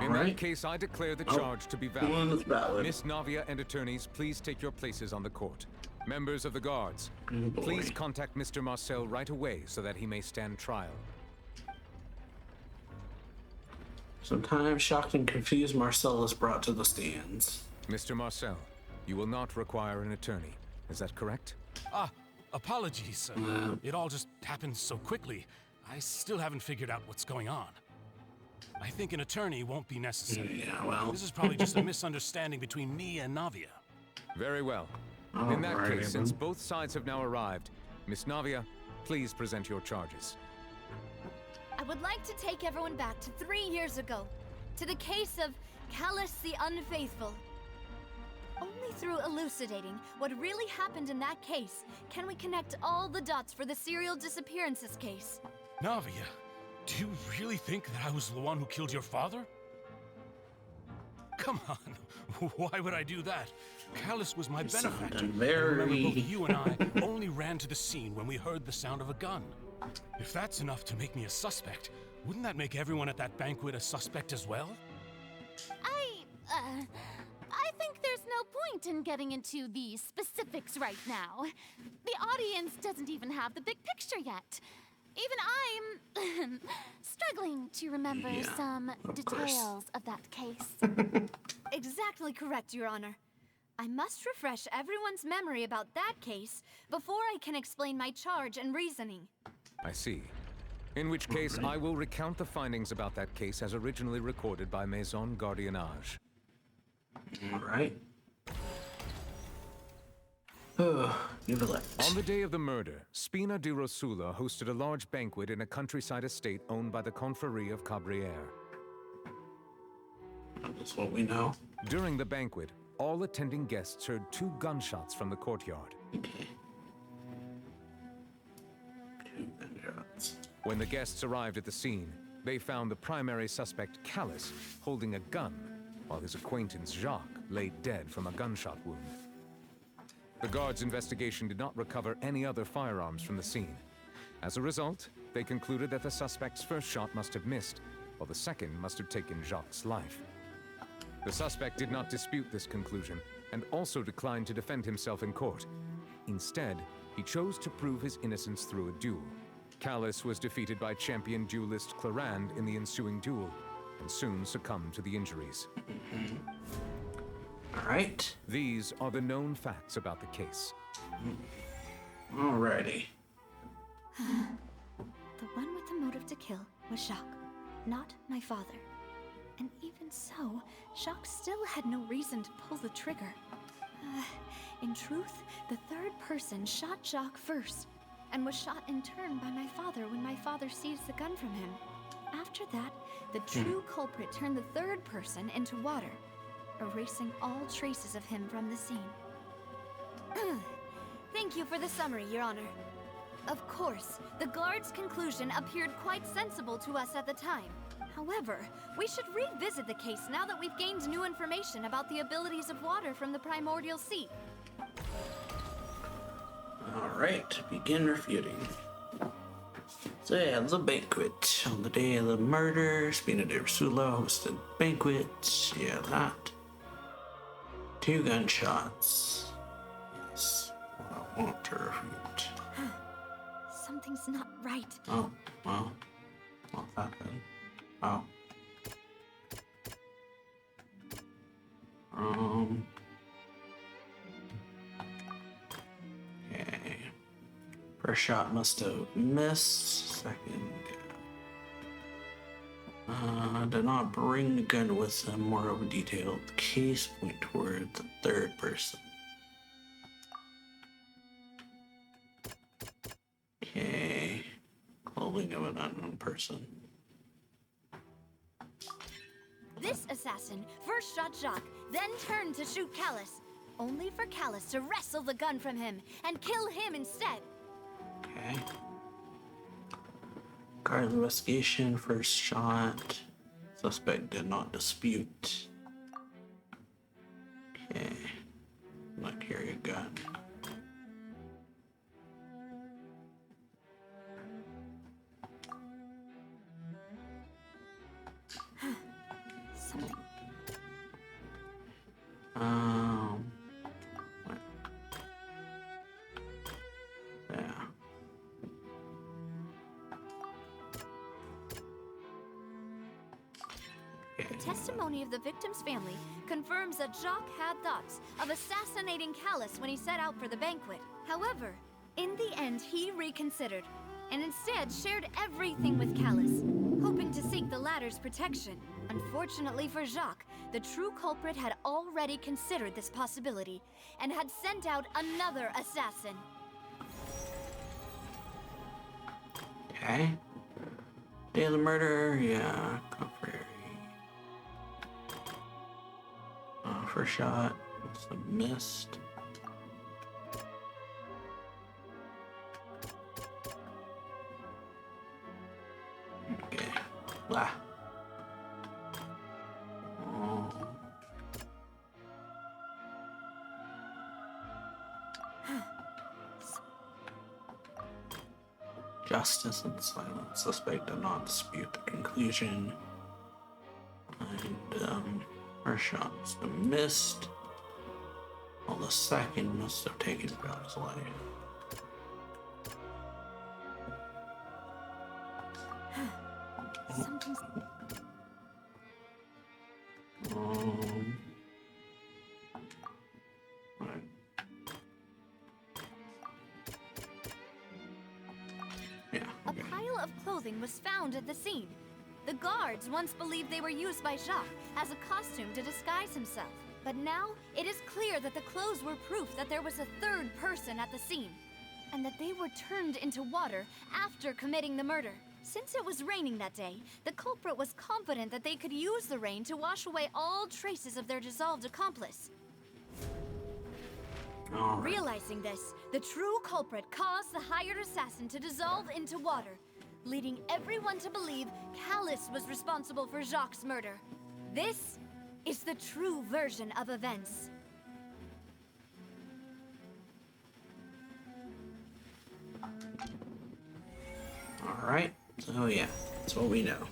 In that case, I declare the charge to be one is valid. valid. Miss Navia and attorneys, please take your places on the court. Members of the guards, please contact Mr. Marcel right away so that he may stand trial. Sometimes shocked and confused, Marcel is brought to the stands. Mr. Marcel, you will not require an attorney. Is that correct? Apologies. It all just happened so quickly. I still haven't figured out what's going on. I think an attorney won't be necessary. Yeah, well. This is probably just a misunderstanding between me and Navia. Very well. In that case, since both sides have now arrived, Miss Navia, please present your charges. I would like to take everyone back to 3 years ago, to the case of Callus the Unfaithful. Only through elucidating what really happened in that case can we connect all the dots for the serial disappearances case. Navia, do you really think that I was the one who killed your father? Come on, why would I do that? Callus was my benefactor. sounded Remember, very- both you and I only ran to the scene when we heard the sound of a gun. If that's enough to make me a suspect, wouldn't that make everyone at that banquet a suspect as well? I think there's no point in getting into the specifics right now. The audience doesn't even have the big picture yet. Even I'm struggling to remember some details of that case. Exactly correct, Your Honor. I must refresh everyone's memory about that case before I can explain my charge and reasoning. I see. In which case, I will recount the findings about that case as originally recorded by Maison Gardiennage. All right. Give it On the day of the murder, Spina di Rosula hosted a large banquet in a countryside estate owned by the Confrérie of Cabrières. That's what we know. During the banquet, all attending guests heard 2 gunshots from the courtyard. Okay. 2 gunshots. When the guests arrived at the scene, they found the primary suspect, Callus, holding a gun, while his acquaintance, Jacques, lay dead from a gunshot wound. The guards' investigation did not recover any other firearms from the scene. As a result, they concluded that the suspect's first shot must have missed, while the second must have taken Jacques' life. The suspect did not dispute this conclusion, and also declined to defend himself in court. Instead, he chose to prove his innocence through a duel. Callus was defeated by champion duelist Clarand in the ensuing duel, and soon succumbed to the injuries. All right. These are the known facts about the case. Alrighty. The one with the motive to kill was Jacques, not my father. And even so, Jacques still had no reason to pull the trigger. In truth, the third person shot Jacques first, and was shot in turn by my father when my father seized the gun from him. After that, the true culprit turned the third person into water, erasing all traces of him from the scene. Thank you for the summary, Your Honor. Of course, the guard's conclusion appeared quite sensible to us at the time. However, we should revisit the case now that we've gained new information about the abilities of water from the primordial sea. Alright, begin refuting. So yeah, the banquet. On the day of the murder, Spina de Ursula hosted banquet. Yeah, that. 2 gunshots. Yes, I want to refute. Something's not right. Oh, well, not that then. Oh. Okay. First shot must have missed. Second. Did not bring the gun with him. More of a detailed case point toward the third person. Okay. Clothing of an unknown person. This assassin first shot Jacques, then turned to shoot Callus, only for Callus to wrestle the gun from him and kill him instead. Okay. Guard investigation, first shot. Suspect did not dispute. Okay. Not carry a gun. Something. What? Yeah. The testimony of the victim's family confirms that Jacques had thoughts of assassinating Callus when he set out for the banquet. However, in the end, he reconsidered and instead shared everything with Callus, hoping to seek the latter's protection. Unfortunately for Jacques, the true culprit had already considered this possibility and had sent out another assassin. Okay. Day of the murder, yeah. Contrary. First shot. It's a missed. Okay. Blah. Justice and silence. Suspect did not dispute the conclusion. And, first shot must have missed. Well, the second must have taken God's life. Something's. Right. Yeah. A pile of clothing was found at the scene. The guards once believed they were used by Jacques as a costume to disguise himself. But now, it is clear that the clothes were proof that there was a third person at the scene, and that they were turned into water after committing the murder. Since it was raining that day, the culprit was confident that they could use the rain to wash away all traces of their dissolved accomplice. All right. Realizing this, the true culprit caused the hired assassin to dissolve into water, leading everyone to believe Callus was responsible for Jacques' murder. This is the true version of events. All right. So yeah, that's what we know.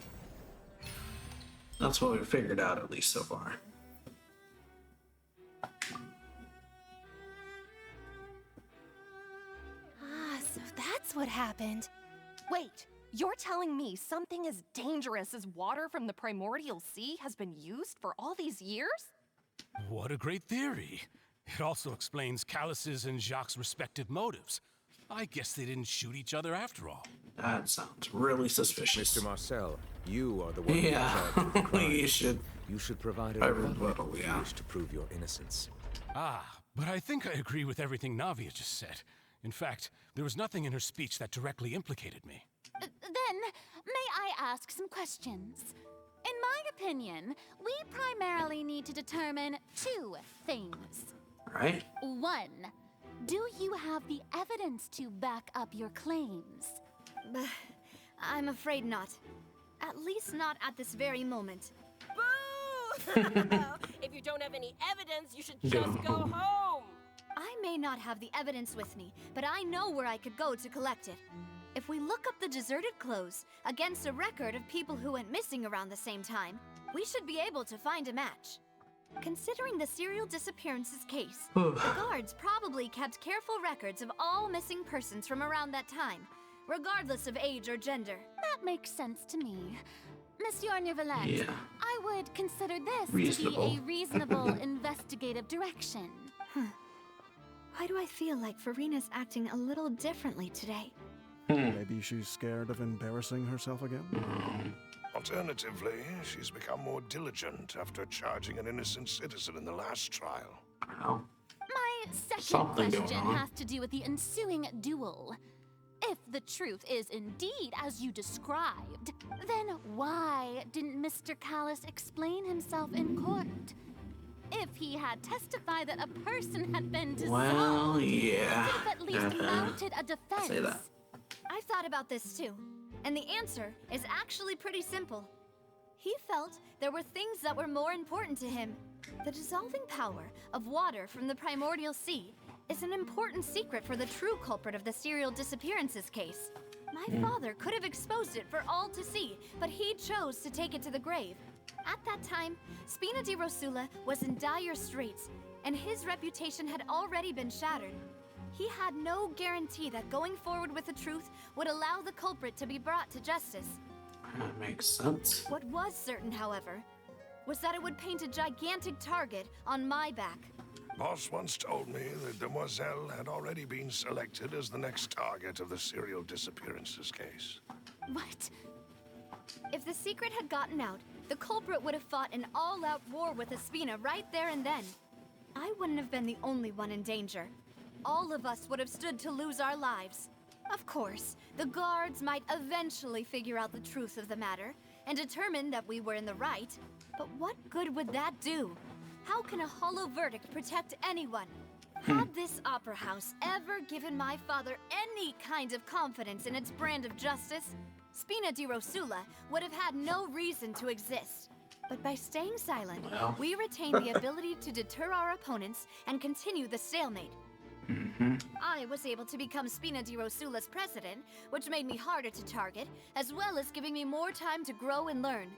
That's what we figured out, at least so far. that's what happened. Wait, you're telling me something as dangerous as water from the primordial sea has been used for all these years? What a great theory. It also explains Callus's and Jacques' respective motives. I guess they didn't shoot each other after all. That sounds really suspicious. Mr. Marcel, you are the one Yeah, in charge of the crime. you should provide a rebuttal, if yeah. you wish to prove your innocence. But I think I agree with everything Navia just said. In fact, there was nothing in her speech that directly implicated me. Then, may I ask some questions? In my opinion, we primarily need to determine two things. Right? One, do you have the evidence to back up your claims? I'm afraid not. At least not at this very moment. Boo! If you don't have any evidence, you should just go home. I may not have the evidence with me, but I know where I could go to collect it. If we look up the deserted clothes against a record of people who went missing around the same time, we should be able to find a match. Considering the serial disappearances case, the guards probably kept careful records of all missing persons from around that time, regardless of age or gender. That makes sense to me. Monsieur Neuvillette, Yeah. I would consider this Reasonable. to be a reasonable investigative direction. Why do I feel like Farina's acting a little differently today? Maybe she's scared of embarrassing herself again? Alternatively, she's become more diligent after charging an innocent citizen in the last trial. Well, My second Something going question on. has to do with the ensuing duel. If the truth is indeed as you described, then why didn't Mr. Callus explain himself in court? If he had testified that a person had been dissolved, well, yeah. could have at least mounted a defense. Say that. I've thought about this too, and the answer is actually pretty simple. He felt there were things that were more important to him. The dissolving power of water from the primordial sea is an important secret for the true culprit of the serial disappearances case. My father could have exposed it for all to see, but he chose to take it to the grave. At that time, Spina di Rosula was in dire straits, and his reputation had already been shattered. He had no guarantee that going forward with the truth would allow the culprit to be brought to justice. That makes sense. What was certain, however, was that it would paint a gigantic target on my back. Boss once told me that Demoiselle had already been selected as the next target of the serial disappearances case. What? If the secret had gotten out, the culprit would have fought an all-out war with Espina right there and then. I wouldn't have been the only one in danger. All of us would have stood to lose our lives. Of course, the guards might eventually figure out the truth of the matter and determine that we were in the right. But what good would that do? How can a hollow verdict protect anyone? Had this opera house ever given my father any kind of confidence in its brand of justice, Spina di Rosula would have had no reason to exist. But by staying silent, Well. we retain the ability to deter our opponents and continue the stalemate. I was able to become Spina di Rosula's president, which made me harder to target, as well as giving me more time to grow and learn.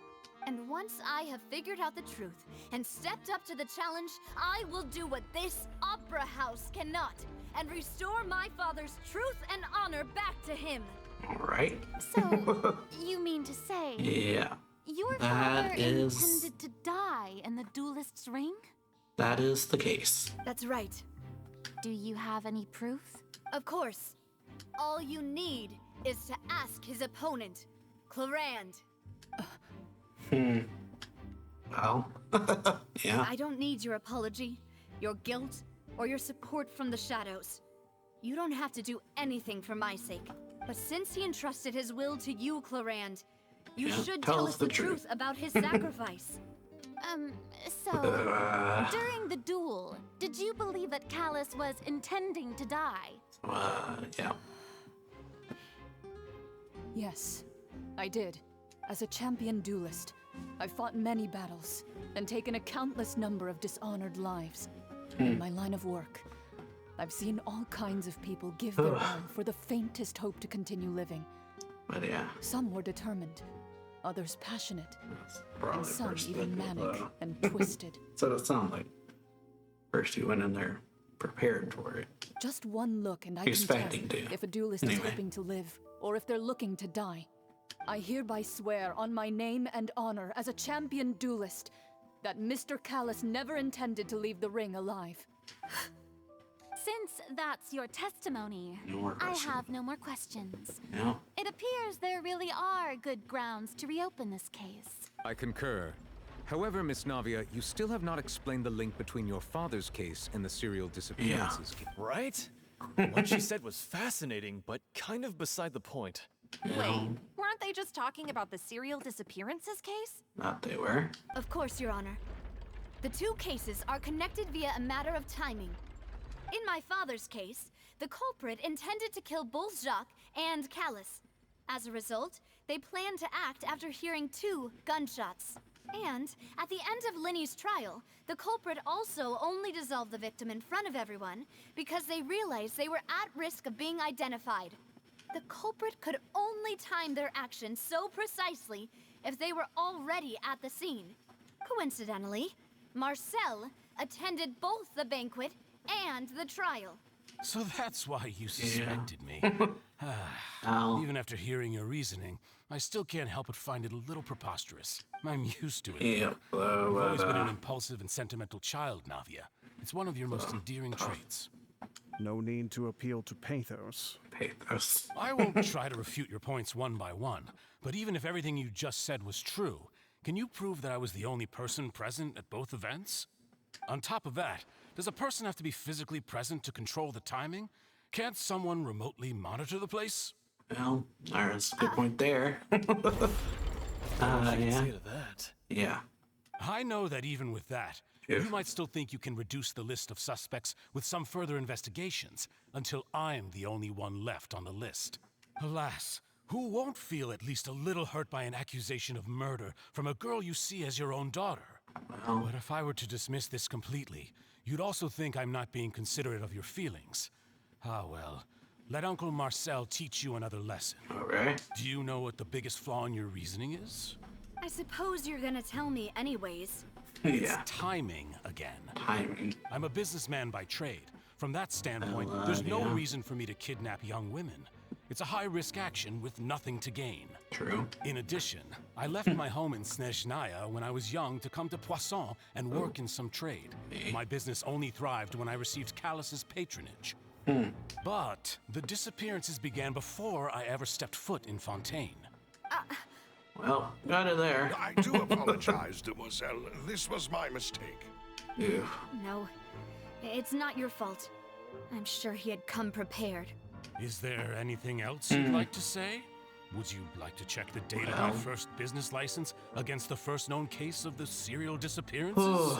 And once I have figured out the truth and stepped up to the challenge, I will do what this opera house cannot, and restore my father's truth and honor back to him. All right. So, you mean to say Yeah. your That father is- intended to die in the duelist's ring? That is the case. That's right. Do you have any proof? Of course. All you need is to ask his opponent, Clarand. Well, yeah. I don't need your apology, your guilt, or your support from the shadows. You don't have to do anything for my sake. But since he entrusted his will to you, Clarand, you Yeah, should tell us the truth about his sacrifice. So, during the duel, did you believe that Callus was intending to die? Yeah. Yes, I did. As a champion duelist, I've fought many battles and taken a countless number of dishonored lives. In my line of work, I've seen all kinds of people give their all for the faintest hope to continue living. But yeah. Some were determined, others passionate, Probably and some first even bit, manic and twisted. So it sounds like first you went in there prepared for it. Just one look and I Expecting can tell to. if a duelist is hoping to live or if they're looking to die. I hereby swear on my name and honor as a champion duelist that Mr. Callus never intended to leave the ring alive. Since that's your testimony, No more I questions. have no more questions. Yeah. It appears there really are good grounds to reopen this case. I concur. However, Miss Navia, you still have not explained the link between your father's case and the serial disappearances. Right? What she said was fascinating, but kind of beside the point. Wait, weren't they just talking about the serial disappearances case? Not they were. Of course, Your Honor. The two cases are connected via a matter of timing. In my father's case, the culprit intended to kill both Jacques and Callus. As a result, they planned to act after hearing 2 gunshots. And at the end of Linny's trial, the culprit also only dissolved the victim in front of everyone because they realized they were at risk of being identified. The culprit could only time their actions so precisely if they were already at the scene. Coincidentally, Marcel attended both the banquet and the trial. So that's why you suspected me. Even after hearing your reasoning, I still can't help but find it a little preposterous. I'm used to it. Yeah. You've always been an impulsive and sentimental child, Navia. It's one of your most endearing traits. No need to appeal to pathos. Pathos. I won't try to refute your points one by one, but even if everything you just said was true, can you prove that I was the only person present at both events? On top of that, does a person have to be physically present to control the timing? Can't someone remotely monitor the place? Well, there's a good point there. Yeah. Say to that. Yeah. I know that even with that, you might still think you can reduce the list of suspects with some further investigations until I'm the only one left on the list. Alas, who won't feel at least a little hurt by an accusation of murder from a girl you see as your own daughter? Well. But if I were to dismiss this completely, you'd also think I'm not being considerate of your feelings. Ah well, let Uncle Marcel teach you another lesson. Okay. Do you know what the biggest flaw in your reasoning is? I suppose you're gonna tell me anyways. Yeah. It's timing again. Timing. I'm a businessman by trade. From that standpoint, there's no yeah. reason for me to kidnap young women. It's a high-risk action with nothing to gain. True. In addition, I left my home in Snezhnaya when I was young to come to Poisson and work in some trade. My business only thrived when I received Callus's patronage. But the disappearances began before I ever stepped foot in Fontaine. Well, got it there. I do apologize, Demoiselle. This was my mistake. Ew. No, it's not your fault. I'm sure he had come prepared. Is there anything else you'd like to say? Would you like to check the date of my first business license against the first known case of the serial disappearances?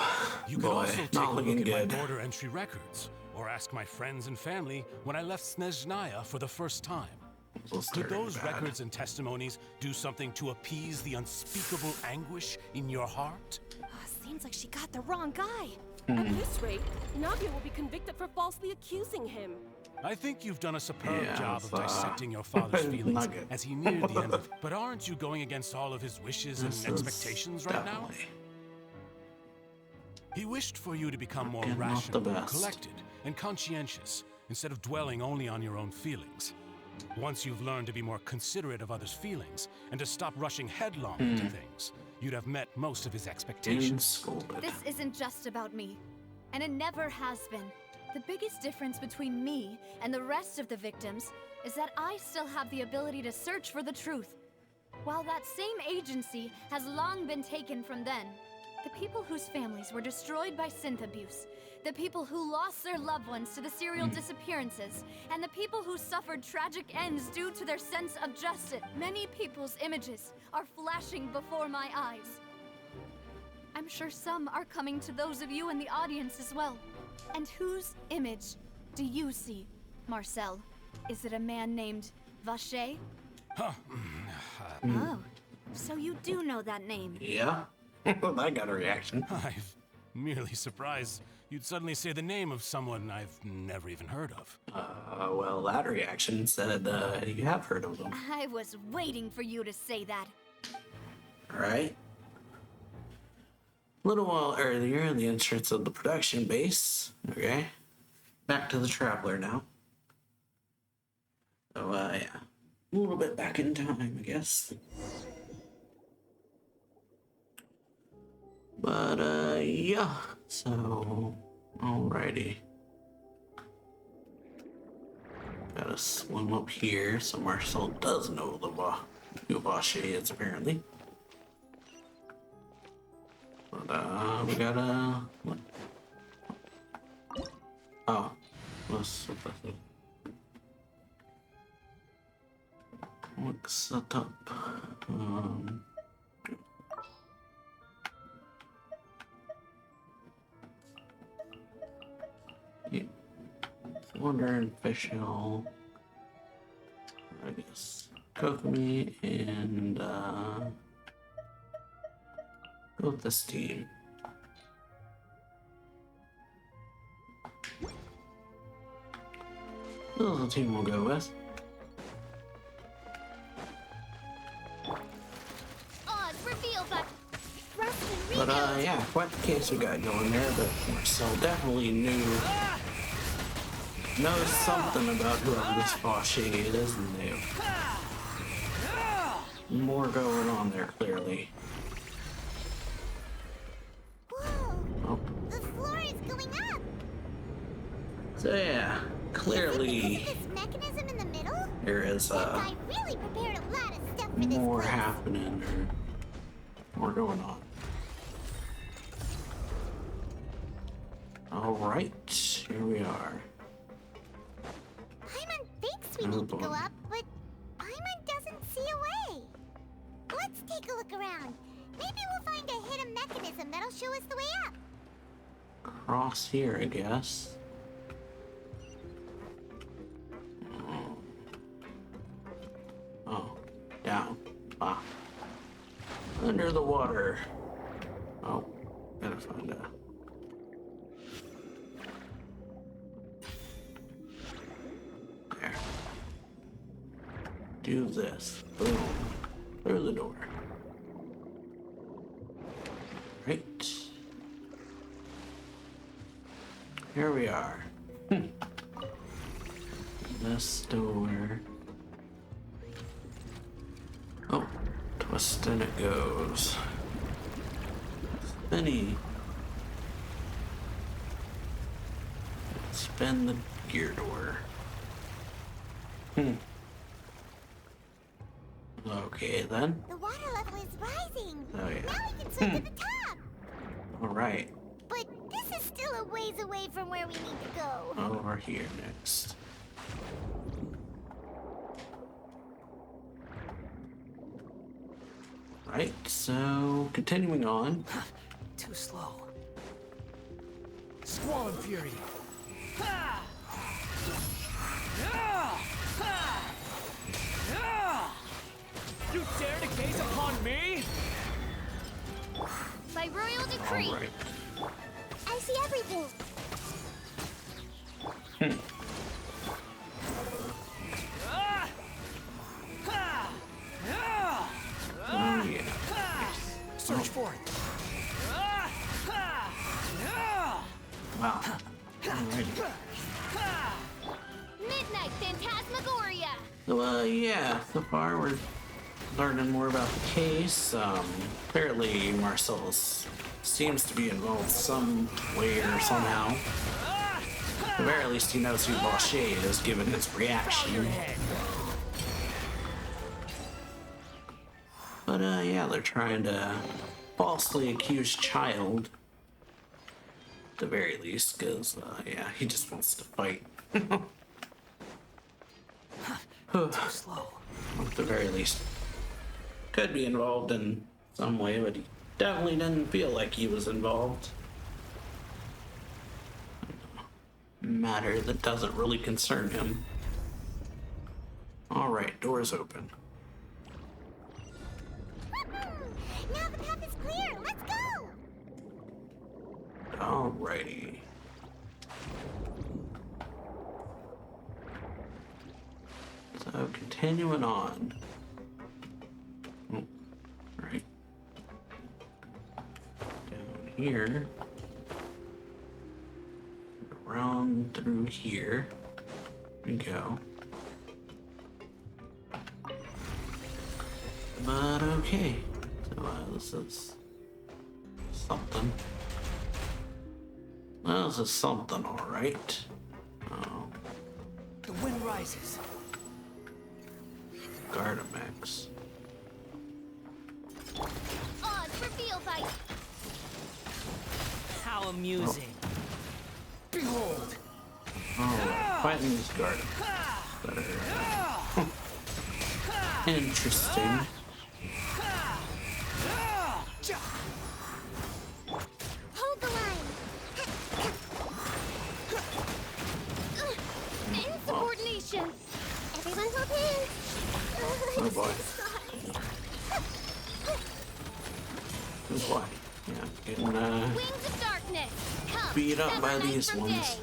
You could Boy, also take not a look looking at my good. border entry records, or ask my friends and family when I left Snezhnaya for the first time. Could those records and testimonies do something to appease the unspeakable anguish in your heart? Seems like she got the wrong guy. At this rate, Navia will be convicted for falsely accusing him. I think you've done a superb Yeah, job of it's, dissecting your father's feelings nugget. as he neared the end of it. But aren't you going against all of his wishes and This is expectations right now? definitely He wished for you to become more Again, not rational, the best. collected, and conscientious, instead of dwelling only on your own feelings. Once you've learned to be more considerate of others' feelings, and to stop rushing headlong into things, you'd have met most of his expectations. scolded. This isn't just about me, and it never has been. The biggest difference between me and the rest of the victims is that I still have the ability to search for the truth. While that same agency has long been taken from them, the people whose families were destroyed by synth abuse, the people who lost their loved ones to the serial disappearances, and the people who suffered tragic ends due to their sense of justice, many people's images are flashing before my eyes. I'm sure some are coming to those of you in the audience as well. And whose image do you see, Marcel? Is it a man named Vacher? Oh, so you do know that name. Yeah. I got a reaction. I'm merely surprised you'd suddenly say the name of someone I've never even heard of. Well, that reaction said you have heard of them. I was waiting for you to say that. Right? A little while earlier, the entrance of the production base, okay? back to the Traveler now. So, yeah. A little bit back in time, I guess. But, yeah. So, alrighty. Gotta swim up here, so Marcel does know who Vache is, apparently. But, we gotta... What? Oh. Let's look set up. Yeah. Wondering official. I guess Kokomi and go with this team. This is the team we'll go with. Odds reveal that But yeah, quite the case we got going there, but Marcel definitely knows something about whoever this Vache is, and they have more going on there, clearly. Whoa! The floor is going up! So yeah, clearly This mechanism in the middle? there is I really prepared a lot of stuff for this more place. happening, or more going on. Alright, here we are. Paimon thinks we need to go up, but Paimon doesn't see a way. Let's take a look around. Maybe we'll find a hidden mechanism that'll show us the way up. Cross here, I guess. Oh, down. Ah. Under the water. Oh, gotta find a... There. Do this. Boom. Through the door. Right. Here we are. This door. Oh, twist and it goes. Spinny. Spin the gear door. Okay then. The water level is rising. Oh yeah. Now we can swim to the top. Alright. But this is still a ways away from where we need to go. Over here next. Right, so continuing on. Too slow. Squall and Fury. You dare to gaze upon me? by royal decree. All right. I see everything. Oh, yeah. Search for it. Wow. Alrighty. Midnight Phantasmagoria. So, yeah, so far we're learning more about the case. Clearly Marcellus seems to be involved some way or somehow. At the very least he knows who Vache is, given his reaction. But, yeah, they're trying to falsely accuse Child. At the very least, because, yeah, he just wants to fight. Too slow. At the very least. Could be involved in some way, but he definitely didn't feel like he was involved. Matter that doesn't really concern him. Alright, doors open. Now the path is clear. Let's go. Alrighty. So, continuing on. Oh, right. Down here. Around run through here. There we go. But okay. So this is something. Well, this is something, alright. The wind rises. Gardamex. Odds reveal fight. How amusing. Behold. Oh, fighting these Gardamex. Interesting. Hold the line. Insubordination. Everyone hold hands. Oh boy. Oh boy. Yeah, getting Wings of darkness. Come, beat up by sever night these from ones. day.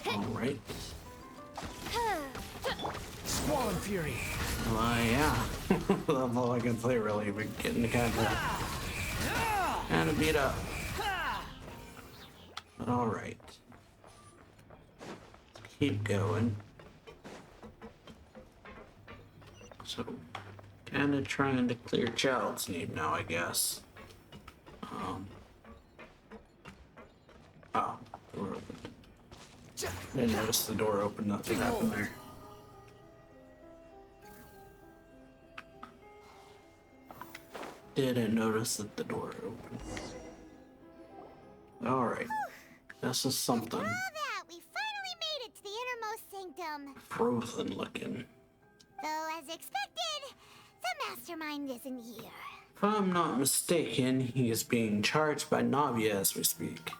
Alright. Squall and fury. Yeah. That's all I can say really. We're getting kind of beat up. But alright. Keep going. So, kind of trying to clear Child's name now, I guess. Oh, door opened. Didn't notice the door opened, nothing happened there. Didn't notice that the door opened. Alright. This is something. After all that, we finally made it to the innermost sanctum. Frozen looking. Though, as expected, the mastermind isn't here. If I'm not mistaken, he is being charged by Navia as we speak.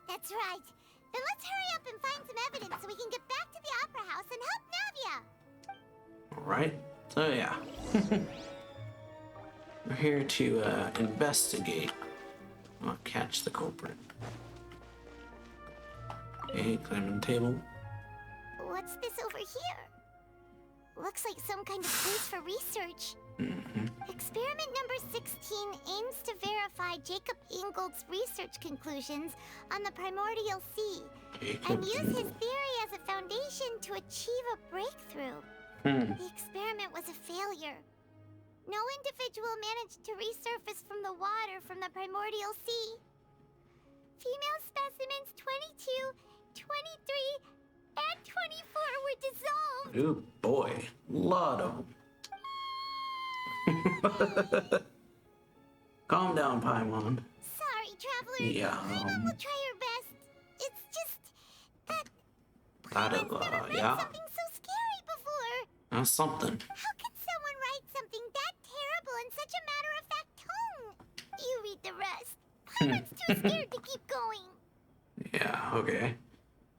That's right. Then let's hurry up and find some evidence so we can get back to the Opera House and help Navia. Alright, so yeah. We're here to investigate, not catch the culprit. Okay, climbing the table. What's this over here? Looks like some kind of place for research. Experiment number 16 aims to verify Jacob Ingold's research conclusions on the primordial sea and use his theory as a foundation to achieve a breakthrough. The experiment was a failure. No individual managed to resurface from the water from the primordial sea. Female specimens 22, 23, and 24 were dissolved. Oh boy, lot of them. Calm down, Paimon. Sorry, traveler. Yeah, Paimon will try her best. It's just that Something yeah, something so scary before. that's something. How could someone write something that terrible in such a matter-of-fact tone? You read the rest. Paimon's too scared to keep going. Yeah, okay.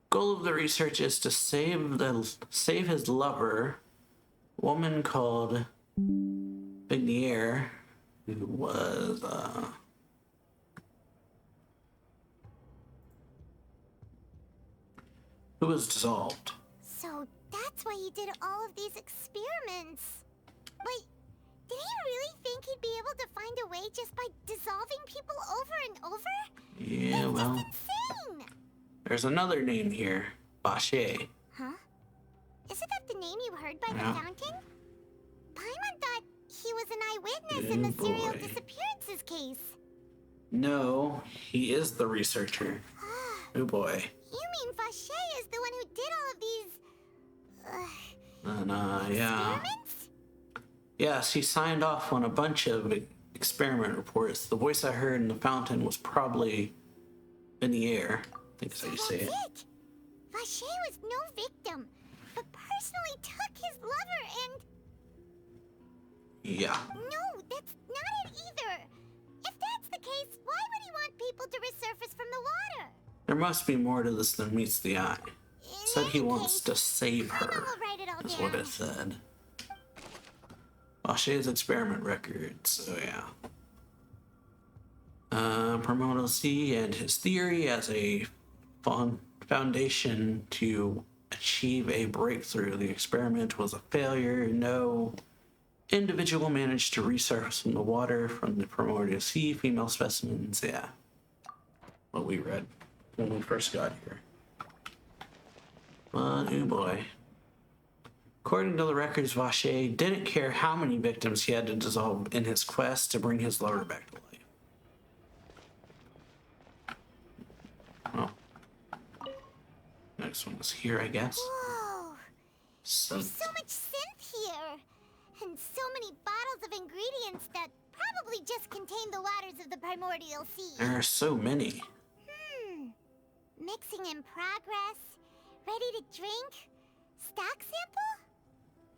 Goal of the research is to save his lover, a woman called Vignier, who was dissolved. So that's why he did all of these experiments. Wait, did he really think he'd be able to find a way just by dissolving people over and over? Yeah, well, Insane! there's another name here, Bache. Huh? Isn't that the name you heard by Yeah. the fountain? Paimon thought he was an eyewitness in the serial disappearances case. No, he is the researcher. Oh boy. You mean Vache is the one who did all of these... And yeah. Yes, he signed off on a bunch of experiment reports. The voice I heard in the fountain was probably Vignier. I think that's how you say it. Vache was no victim, but personally took his lover and... Yeah. No, that's not it either. If that's the case, why would he want people to resurface from the water? There must be more to this than meets the eye. It said he wants to save her, is what it said. Vache's experiment records, so yeah. Primordial Sea and his theory as a foundation to achieve a breakthrough. The experiment was a failure. No individual managed to resurface from the water from the primordial sea. Female specimens, yeah. what we read when we first got here. But, oh boy. According to the records, Vache didn't care how many victims he had to dissolve in his quest to bring his lover back to life. Oh. Next one is here, I guess. Whoa! So, There's so much synth here! And so many bottles of ingredients that probably just contain the waters of the primordial sea. there are so many. Mixing in progress. Ready to drink? Stock sample?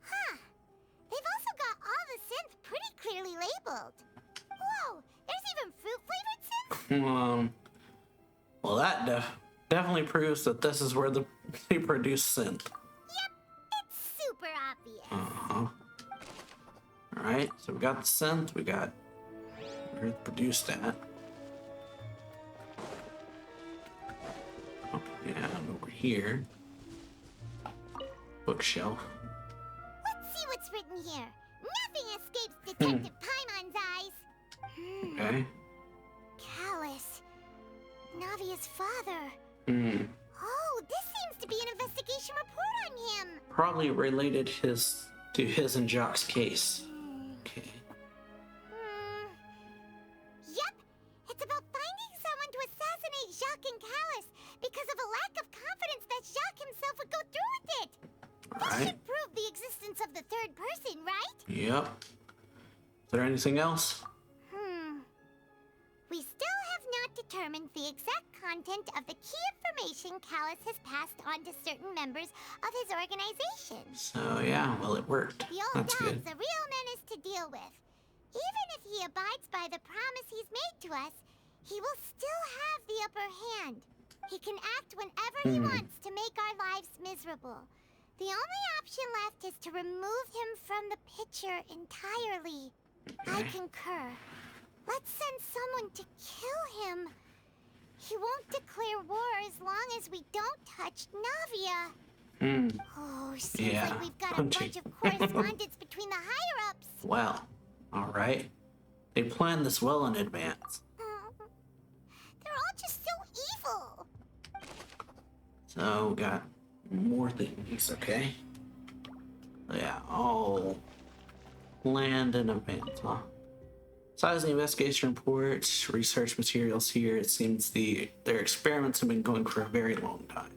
Huh. They've also got all the synth pretty clearly labeled. Whoa! There's even fruit-flavored synth? Well, that definitely proves that this is where they produce synth. Yep, it's super obvious. Uh-huh. Alright, so we got the synth, we got where it produced at. Oh, yeah, and over here. Bookshelf. Let's see what's written here. Nothing escapes Detective Paimon's eyes. Okay. Callus. Navia's father. Hmm. Oh, this seems to be an investigation report on him. Probably related to his and Jacques' case. Okay. Yep, it's about finding someone to assassinate Jacques and Callus because of a lack of confidence that Jacques himself would go through with it. This should prove the existence of the third person, right? Yep. Is there anything else? We still have not determined the exact content of the key information Callus has passed on to certain members of his organization. So yeah, well it worked. The old That's dog's good. a real menace to deal with. Even if he abides by the promise he's made to us, he will still have the upper hand. He can act whenever he wants to make our lives miserable. The only option left is to remove him from the picture entirely. I concur. Let's send someone to kill him. He won't declare war as long as we don't touch Navia. Oh, seems like we've got a bunch of correspondence between the higher-ups. Well, alright. They planned this well in advance. They're all just so evil. So, we got more things, okay? Yeah, all planned in advance, huh? Besides the investigation reports, research materials here, it seems their experiments have been going for a very long time.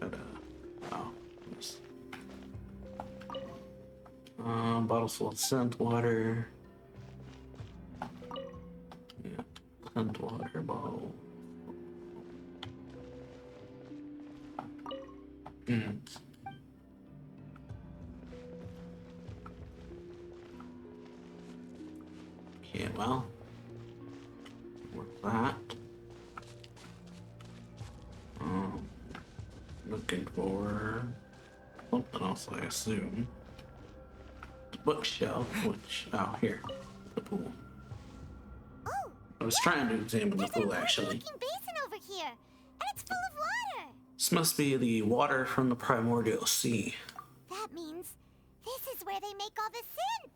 But, bottles full of scent water. Yeah, scent water bottle. Okay, well, work that. Looking for something else, I assume. The bookshelf, which, oh, here, the pool. I was trying to examine the pool, actually. Basin over here, and it's full of water. This must be the water from the primordial sea. That means this is where they make all the synth.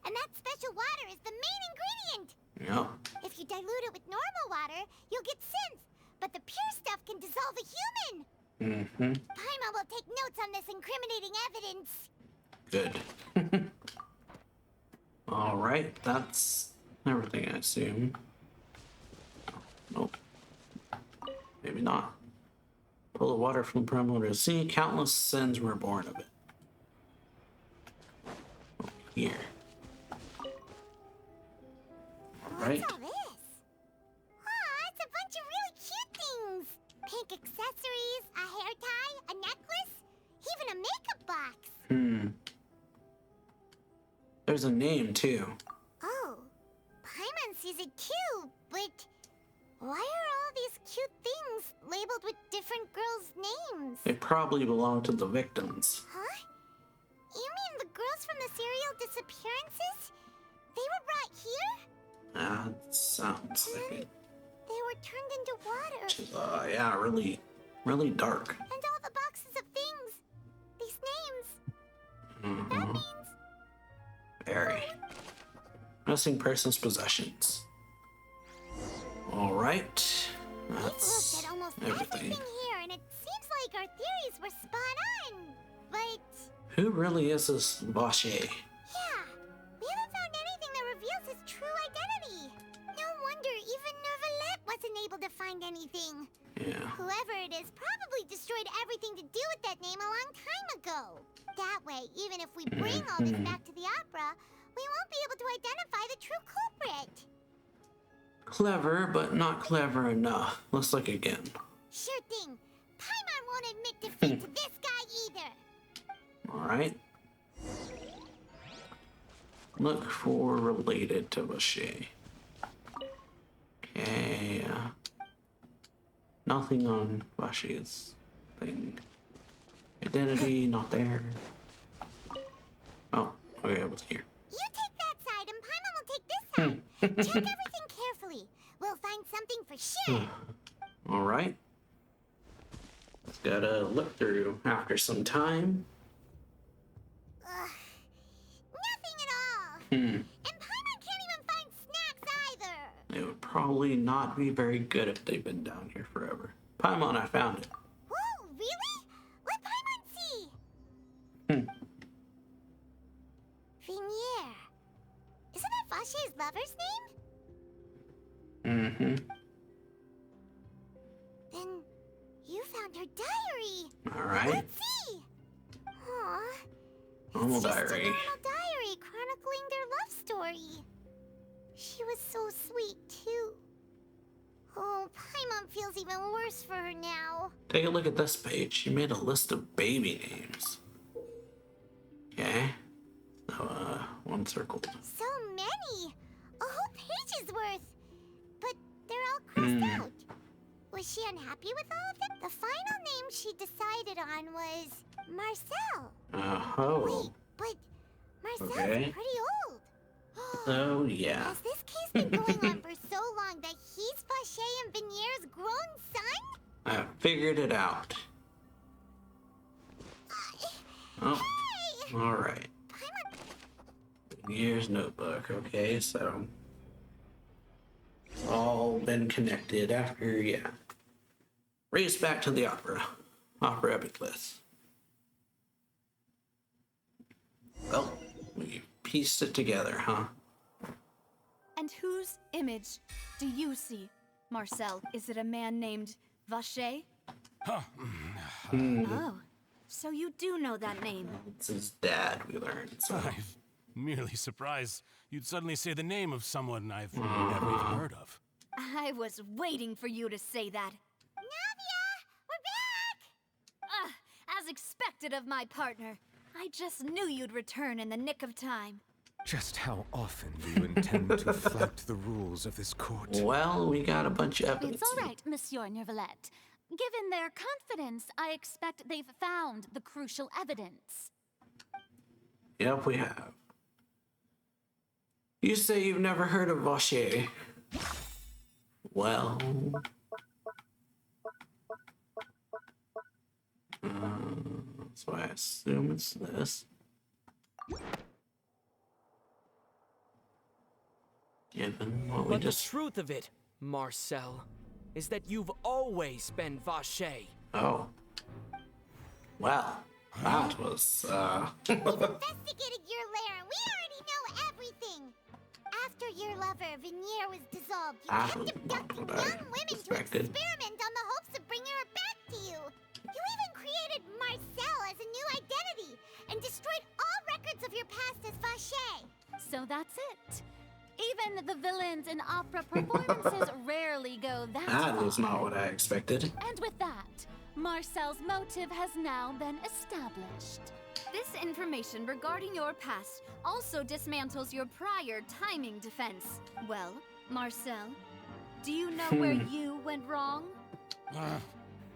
And that special water is the main ingredient. Yep. If you dilute it with normal water, you'll get synth. But the pure stuff can dissolve a human. Paimon will take notes on this incriminating evidence. Good. Alright, that's everything, I assume. Nope. Maybe not. Pull the water from the primordial sea. Countless sins were born of it. Over here. Alright. What's all this? Aw, it's a bunch of really cute things. Pink accessories, a hair tie, a necklace, even a makeup box. There's a name, too. Oh, Paimon sees it too, but why are all these cute things labeled with different girls' names? They probably belong to the victims. Huh? You mean the girls from the serial disappearances? They were brought here? That sounds like it. They were turned into water. Which is, yeah, really dark. And all the boxes of things. These names. That means... Very. Missing person's possessions. All right. We've That's looked at almost everything. everything here, and it seems like our theories were spot on. But Who really is this Vache? yeah, we haven't found anything that reveals his true identity. No wonder even Nervalette wasn't able to find anything. Yeah. Whoever it is probably destroyed everything to do with that name a long time ago. That way, even if we bring all this back to the opera, we won't be able to identify the true culprit. Clever, but not clever enough. Let's look again. Sure thing. Paimon won't admit defeat to this guy either. All right. Look for related to Vache. Okay. Nothing on Vache's thing. Identity, not there. Oh, okay, it was here. You take that side, and Paimon will take this side. Check everything carefully. We'll find something for sure. All right. Let's gotta look through after some time. Nothing at all. And Paimon can't even find snacks either. It would probably not be very good if they've been down here forever. Paimon, I found it. Whoa, really? What Paimon see? Vinier. Isn't that Vache's lover's name? Then you found her diary. All right. Let's see. Aw. Normal It's just a diary. normal diary chronicling their love story. She was so sweet, too. Oh, Paimon feels even worse for her now. Take a look at this page. She made a list of baby names. Okay. So, one circled. So many! A whole page's worth! But they're all crossed out. Was she unhappy with all of them? The final name she decided on was Marcel. Oh. Wait, but Marcel's Okay. pretty old. Oh, yeah. Has this case been going on for so long that he's Vache and Vinier's grown son? I figured it out. Oh. All right. Year's notebook. Okay, so it's all been connected after, yeah. Race back to the opera. Opera epic list. Well, we pieced it together, huh? And whose image do you see, Marcel? Is it a man named Vache? Oh, so you do know that name. It's his dad, we learned. So. I'm merely surprised you'd suddenly say the name of someone I've never even heard of. I was waiting for you to say that. Navia! We're back! As expected of my partner. I just knew you'd return in the nick of time. Just how often do you intend to flout the rules of this court? Well, we got a bunch of evidence. It's all right, Monsieur Nervalette. Given their confidence, I expect they've found the crucial evidence. Yep, we have. You say you've never heard of Vache. Well... so I assume it's this. Given what we But just... the truth of it, Marcel, is that you've always been Vache. Oh. Well, that was, We've investigated your lair, and we already know everything. After your lover, Vinier, was dissolved, you that kept was abducting not what I young women to expected. experiment on the hopes of bringing her back to you. You even created Marcel as a new identity, and destroyed all records of your past as Vache. So that's it. Even the villains in opera performances rarely go that That far. was not what I expected. And with that, Marcel's motive has now been established. This information regarding your past also dismantles your prior timing defense. Well, Marcel, do you know where you went wrong?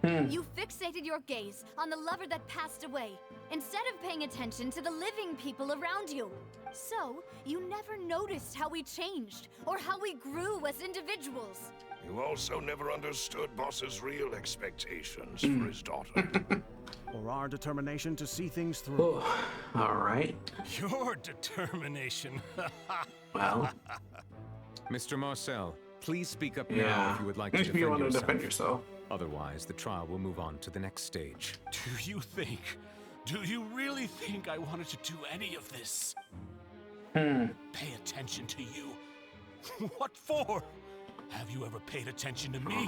You fixated your gaze on the lover that passed away, instead of paying attention to the living people around you. So, you never noticed how we changed, or how we grew as individuals. You also never understood Boss's real expectations for his daughter. or our determination to see things through. Oh, all right. Your determination. Well, Mr. Marcel, please speak up now yeah. if you would like to If defend you want to yourself. defend yourself. Otherwise, the trial will move on to the next stage. Do you really think I wanted to do any of this? Pay attention to you? What for? Have you ever paid attention to me?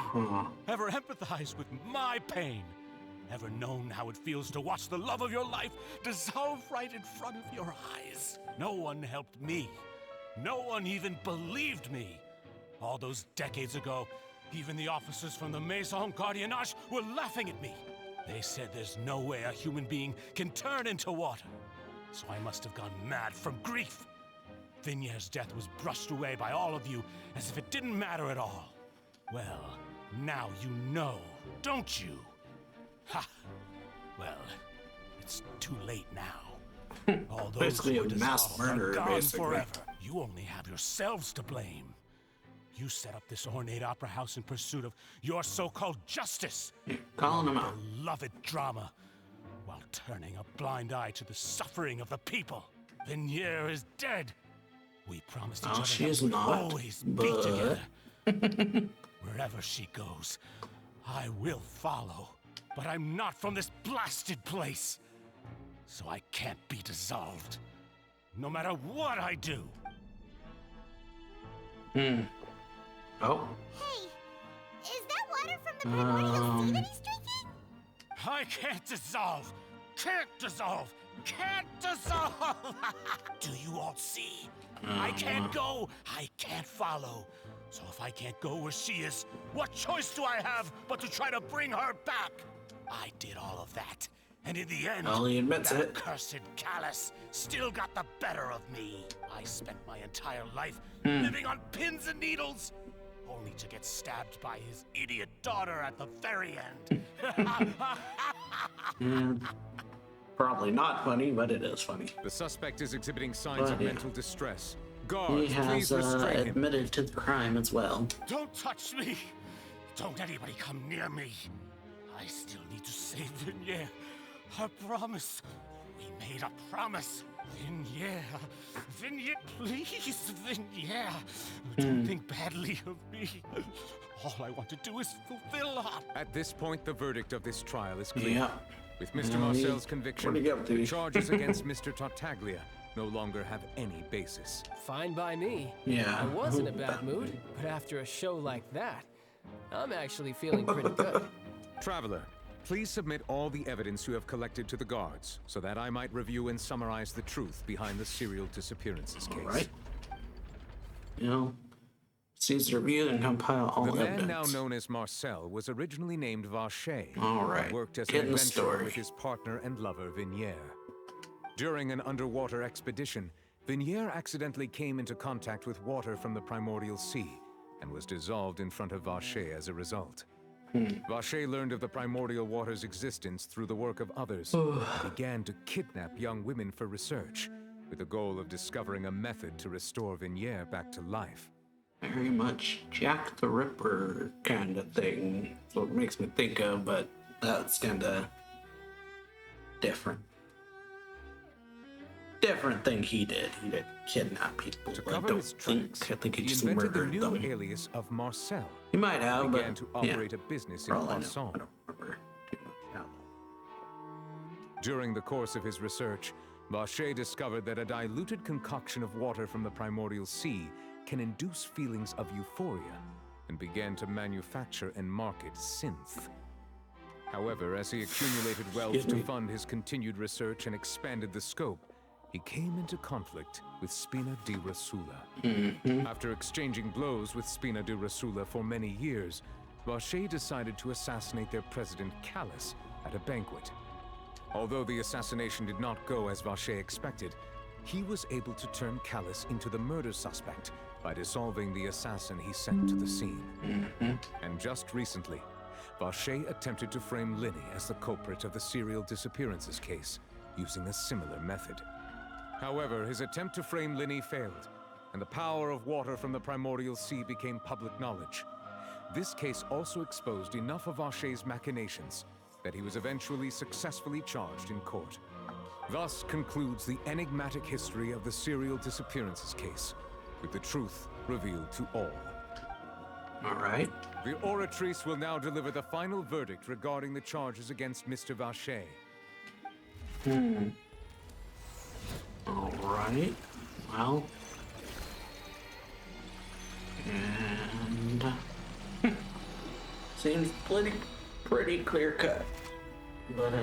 Ever empathized with my pain? Ever known how it feels to watch the love of your life dissolve right in front of your eyes? No one helped me. No one even believed me. All those decades ago, even the officers from the Maison Gardiennage were laughing at me. They said there's no way a human being can turn into water. So I must have gone mad from grief. Vignier's death was brushed away by all of you as if it didn't matter at all. Well, now you know, don't you? Ha! Well, it's too late now. All those Basically who a were mass dissolved are murderer, gone basically. forever. You only have yourselves to blame. You set up this ornate opera house in pursuit of your so-called justice. Calling him out. Beloved drama, while turning a blind eye to the suffering of the people. Vignier is dead. We promised each other she that is we'd not, always be but- together. Wherever she goes, I will follow. But I'm not from this blasted place, so I can't be dissolved. No matter what I do. Oh. Hey, is that water from the primordial sea that he's drinking? I can't dissolve! Can't dissolve! Can't dissolve! Do you all see? I can't go, I can't follow. So if I can't go where she is, what choice do I have but to try to bring her back? I did all of that, and in the end, Well, he admits that it. cursed callous still got the better of me. I spent my entire life living on pins and needles, only to get stabbed by his idiot daughter at the very end. Probably not funny, but it is funny. The suspect is exhibiting signs of But, yeah. mental distress. He Guards, has please restrain him. admitted to the crime as well. Don't touch me! Don't anybody come near me! I still need to save Vignier. I promise. We made a promise. Vignier. Vignier, please, Vignier. Don't think badly of me. All I want to do is fulfill her. At this point, the verdict of this trial is clear. Yeah. With Mr. Yeah, Marcel's conviction, what'd he get, the dude? charges against Mr. Tartaglia no longer have any basis. Fine by me. Yeah. I was in a bad mood, but after a show like that, I'm actually feeling pretty good. Traveler, please submit all the evidence you have collected to the guards so that I might review and summarize the truth behind the serial disappearances case. All right. You know, sees the review and compile all The man evidence. now known as Marcel was originally named Vacher. All right. And worked as Get an in the adventurer story. with his partner and lover, Vignier. During an underwater expedition, Vignier accidentally came into contact with water from the primordial sea and was dissolved in front of Vacher as a result. Vacher learned of the primordial water's existence through the work of others and began to kidnap young women for research, with the goal of discovering a method to restore Vignier back to life. Very much Jack the Ripper kind of thing. That's what it makes me think of, but that's kind of different. Different thing he did. He did kidnap people. To I cover don't his tracks, I think he he just invented the murdered new them. alias of Marcel. He might have, began but to yeah. operate a business For in all I know, Poisson. I don't remember too much now. During the course of his research, Vacher discovered that a diluted concoction of water from the primordial sea can induce feelings of euphoria, and began to manufacture and market synth. However, as he accumulated wealth Excuse to me. fund his continued research and expanded the scope, he came into conflict with Spina di Rosula. After exchanging blows with Spina di Rosula for many years, Vacher decided to assassinate their president Callus at a banquet. Although the assassination did not go as Vacher expected, he was able to turn Callus into the murder suspect by dissolving the assassin he sent to the scene. And just recently, Vacher attempted to frame Linny as the culprit of the serial disappearances case, using a similar method. However, his attempt to frame Linny failed, and the power of water from the primordial sea became public knowledge. This case also exposed enough of Vacher's machinations that he was eventually successfully charged in court. Thus concludes the enigmatic history of the serial disappearances case, with the truth revealed to all. All right. The Oratrice will now deliver the final verdict regarding the charges against Mr. Vacher. All right. Well. And seems pretty clear cut. But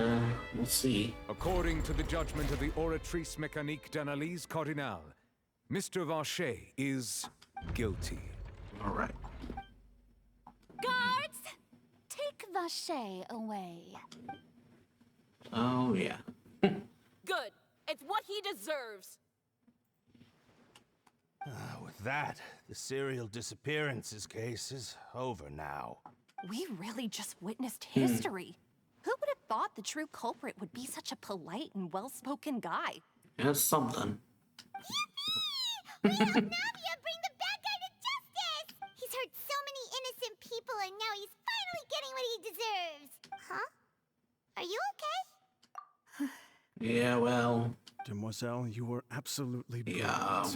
we'll see. According to the judgment of the Oratrice Mécanique d'Analyse Cardinale, Mr. Vacher is guilty. All right. Guards! Take Vacher away. Oh, yeah. Good. It's what he deserves. With that, the serial disappearances case is over now. We really just witnessed history. Who would have thought the true culprit would be such a polite and well-spoken guy? That's something. We helped Navia bring the bad guy to justice! He's hurt so many innocent people and now he's finally getting what he deserves. Huh? Are you okay? Yeah, well. Demoiselle, you were absolutely brilliant. Yeah.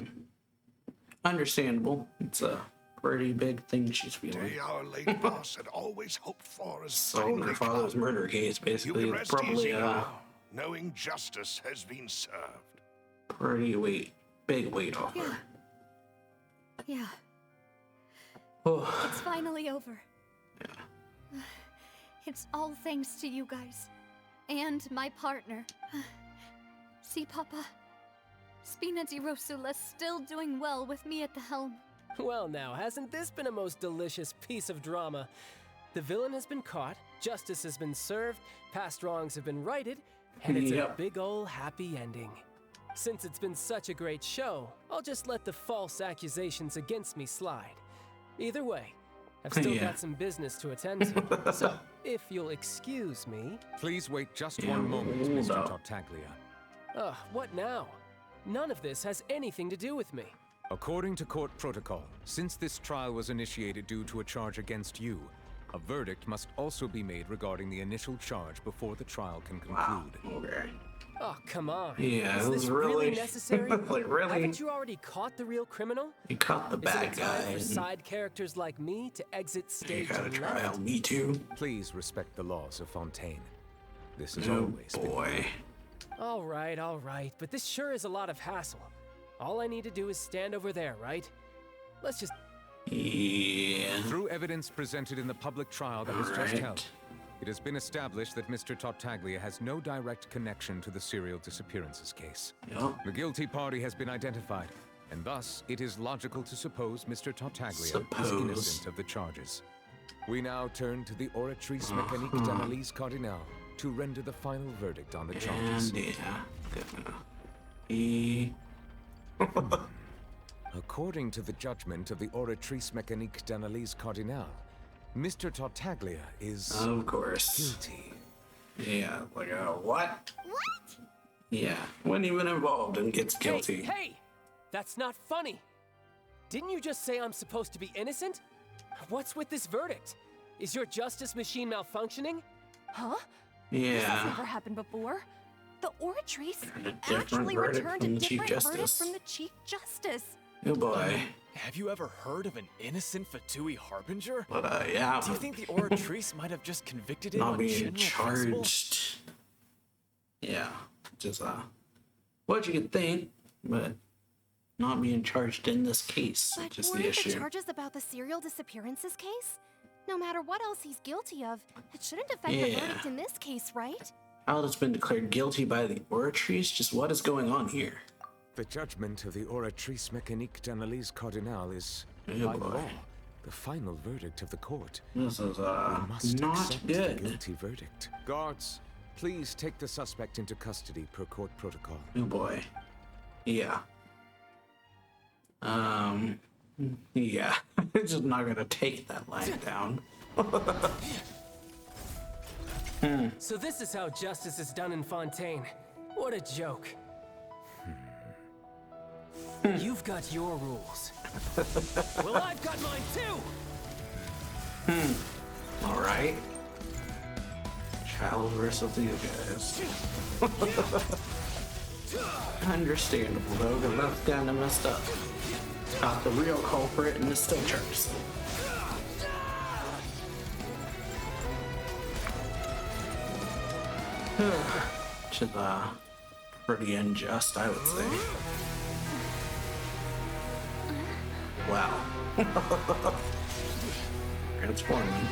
Understandable. It's a pretty big thing she's feeling. Day our late boss had always hoped for is So finally her father's come. murder case, You basically, can is rest probably easy now, knowing justice has been served. pretty big weight off her. Yeah. Oh. It's finally over. Yeah. It's all thanks to you guys. And my partner. See, Papa? Spina di Rosula's still doing well with me at the helm. Well now, hasn't this been a most delicious piece of drama? The villain has been caught, justice has been served, past wrongs have been righted, and it's a big ol' happy ending. Since it's been such a great show, I'll just let the false accusations against me slide. Either way, I've still got some business to attend to, so if you'll excuse me... Please wait just one moment, Mr. Tartaglia. Ugh, what now? None of this has anything to do with me. According to court protocol, since this trial was initiated due to a charge against you, a verdict must also be made regarding the initial charge before the trial can conclude. Wow. Okay. Oh, come on. Yeah, Is it was this really necessary? like, really? Haven't you already caught the real criminal? You caught the bad Is it time guy. for side characters like me to exit stage You got a left? trial, me too. Please respect the laws of Fontaine. This has Oh always boy. All right, but this sure is a lot of hassle. All I need to do is stand over there, right? Let's just... Yeah. Through evidence presented in the public trial that was just held, it has been established that Mr. Tartaglia has no direct connection to the serial disappearances case. The guilty party has been identified, and thus it is logical to suppose Mr. Tartaglia is innocent of the charges. We now turn to the Oratrice Mécanique d'Analyse Cardinale to render the final verdict on the charges. According to the judgment of the Oratrice Mécanique d'Analyse Cardinale, Mr. Tartaglia is... Of course. Guilty. Yeah, like what? What? Yeah, wasn't even involved and gets guilty. Hey! That's not funny! Didn't you just say I'm supposed to be innocent? What's with this verdict? Is your justice machine malfunctioning? Huh? Yeah. This has never happened before. The Oratrice different actually verdict returned from a the Chief different verdict Justice. from the Chief Justice. Oh boy. Have you ever heard of an innocent Fatui Harbinger? But yeah. Do you think the Oratrice might have just convicted him Not on being general principle? charged. Yeah, just what you could think, but not being charged in this case, But which is weren't the issue. the charges about the serial disappearances case? No matter what else he's guilty of, it shouldn't affect the Yeah. verdict in this case, right? Aldous been declared guilty by the Oratrice. Just what is going on here? The judgment of the Oratrice Mécanique d'Analyse Cardinale is, Oh, by boy. law, the final verdict of the court. This is We must not accept good. the guilty verdict. Guards, please take the suspect into custody per court protocol. Oh boy. Yeah. Yeah. It's just not gonna take that line down. So this is how justice is done in Fontaine. What a joke. You've got your rules. Well, I've got mine too! Alright. pals versus you guys. Understandable though, because that's kinda messed up. Got the real culprit and the still jerks. Which is pretty unjust, I would say. Wow. Transforming.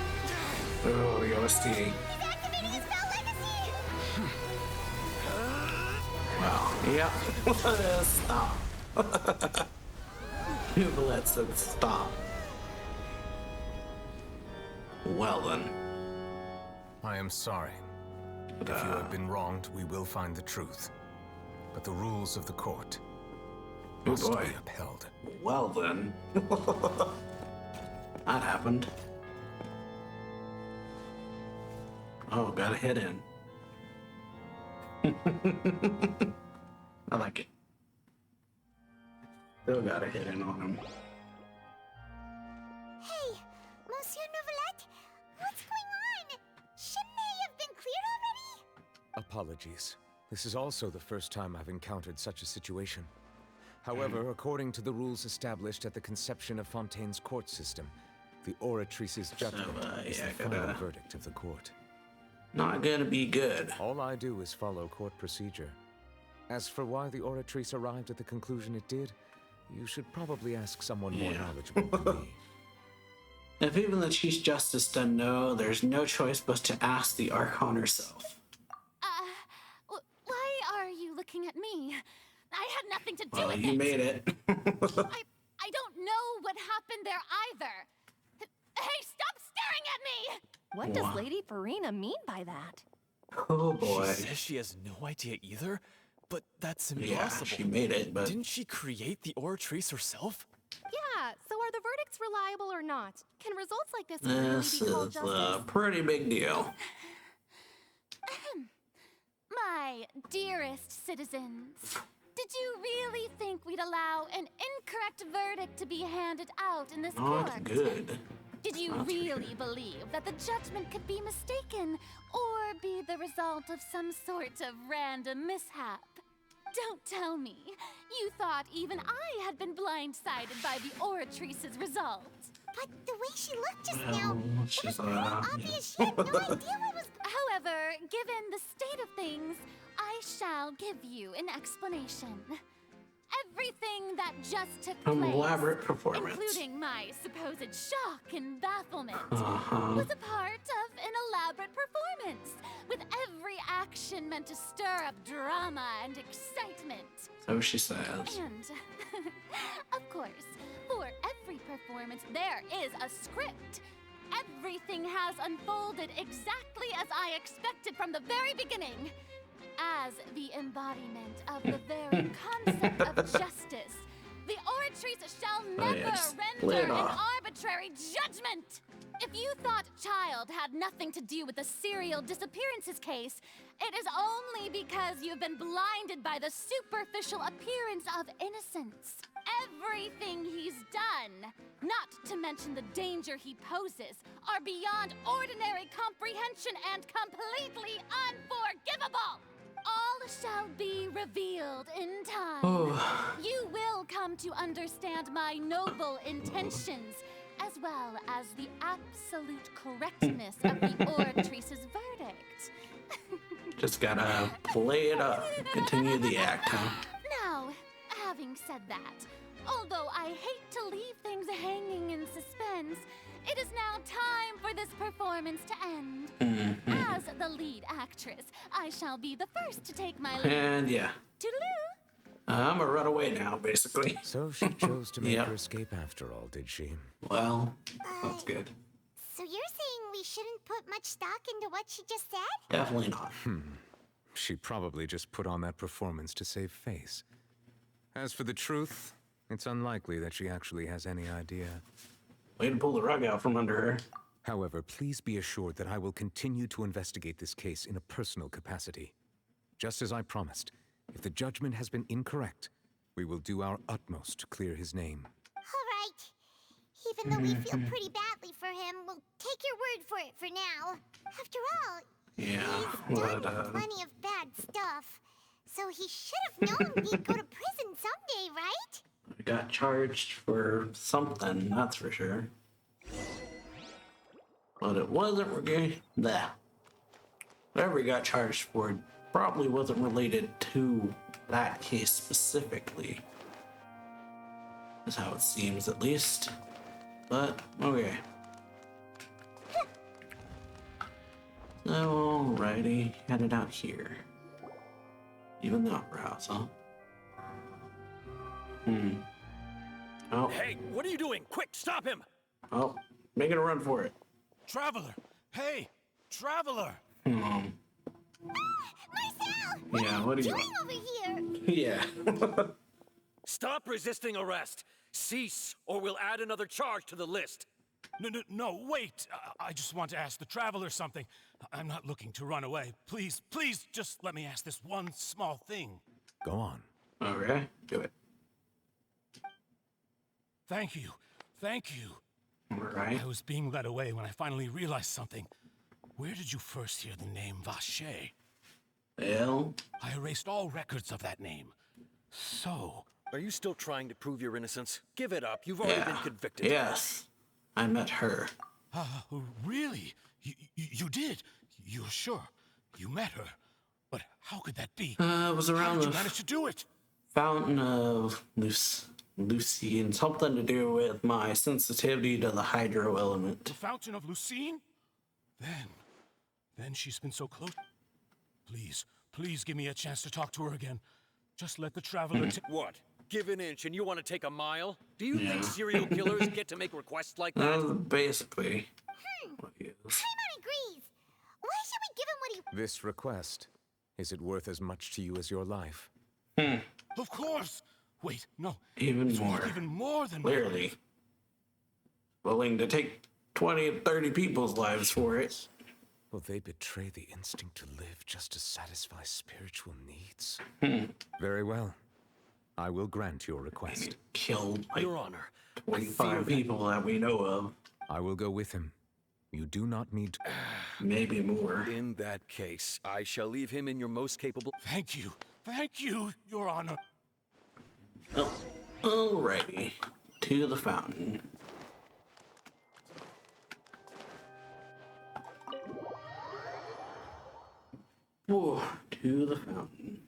Oh, the OST. Wow. Yep. Stop. Hublet said stop. Well then. I am sorry. If you have been wronged, we will find the truth. But the rules of the court must be upheld. Well then. That happened. Oh, got a hit in. I like it. Still got a hit in on him. Hey, Monsieur Novelette, what's going on? Shouldn't they have been cleared already? Apologies. This is also the first time I've encountered such a situation. However, according to the rules established at the conception of Fontaine's court system, the Oratrice's judgment is the final verdict of the court. Not gonna be good. All I do is follow court procedure. As for why the Oratrice arrived at the conclusion it did, you should probably ask someone more knowledgeable than me. If even the Chief Justice doesn't know, there's no choice but to ask the Archon herself. Why are you looking at me? I had nothing to do Well, with you it. made it. I don't know what happened there either. Hey, stop staring at me! What does Lady Farina mean by that? Oh boy. She says she has no idea either, but that's impossible. Yeah, she made it, but... Didn't she create the Oratrice herself? Yeah, so are the verdicts reliable or not? Can results like this really This be called is justice? a pretty big deal. My dearest citizens, did you really think we'd allow an incorrect verdict to be handed out in this court? Not good. Did you really believe that the judgment could be mistaken or be the result of some sort of random mishap? Don't tell me. You thought even I had been blindsided by the Oratrice's result. But the way she looked just now, she's obvious she had no idea what was... However, given the state of things, I shall give you an explanation. Everything that just took An place, elaborate performance. including my supposed shock and bafflement, was a part of an elaborate performance, with every action meant to stir up drama and excitement. So she says. And, of course, for every performance, there is a script. Everything has unfolded exactly as I expected from the very beginning. As the embodiment of the very concept of justice, the Oratrice shall never render an arbitrary judgment! If you thought Child had nothing to do with the serial disappearances case, it is only because you've been blinded by the superficial appearance of innocence. Everything he's done, not to mention the danger he poses, are beyond ordinary comprehension and completely unforgivable! All shall be revealed in time. You will come to understand my noble intentions, as well as the absolute correctness of the Oratrice's verdict. Just gotta play it up. Continue the act, huh? Now, having said that, although I hate to leave things hanging in suspense, it is now time for this performance to end. As the lead actress, I shall be the first to take my leave. And yeah. Toodaloo! I'm gonna run away now, basically. So she chose to make her escape after all, did she? Well, that's good. So you're saying we shouldn't put much stock into what she just said? Definitely not. She probably just put on that performance to save face. As for the truth, it's unlikely that she actually has any idea. Way to pull the rug out from under her. However, please be assured that I will continue to investigate this case in a personal capacity. Just as I promised, if the judgment has been incorrect, we will do our utmost to clear his name. All right. Even though we feel pretty badly for him, we'll take your word for it for now. After all, Yeah, He's but done plenty of bad stuff. So he should have known he'd go to prison someday, right? I got charged for something, that's for sure. But it wasn't that. Whatever he got charged for probably wasn't related to that case specifically. That's how it seems, at least. But, okay. So, alrighty, headed out here. Even the opera house, huh? Oh. Hey, what are you doing? Quick, stop him! Oh, making a run for it. Traveler! Hey! Traveler! Marcel! Yeah, what are you doing over here? Yeah. Stop resisting arrest! Cease, or we'll add another charge to the list. No, wait! I just want to ask the Traveler something. I'm not looking to run away. Please, just let me ask this one small thing. Go on. Okay, do it. Thank you. Alright. I was being led away when I finally realized something. Where did you first hear the name Vacher? Well, I erased all records of that name. So... Are you still trying to prove your innocence? Give it up. You've already been convicted. Yes. I met her. Really? You did? You're sure? You met her? But how could that be? It was around How did the you manage to do it? Fountain of Lucy, and something to do with my sensitivity to the hydro element. The Fountain of Lucine? Then she's been so close. Please give me a chance to talk to her again. Just let the Traveler What? Give an inch and you want to take a mile? Do you think serial killers get to make requests like that? Basically. What he is. Paimon agrees. Why should we give him what he... This request, is it worth as much to you as your life? Of course! Wait, no. Even It's more. worth even more than Clearly. Willing to take 20 and 30 people's lives for it. Will they betray the instinct to live just to satisfy spiritual needs? Very well. I will grant your request. Killed like Your Honor, 25 people that we know of. I will go with him. You do not need to... Maybe more. In that case, I shall leave him in your most capable... Thank you, Your Honor. Oh, alrighty. To the fountain. Whoa, to the fountain.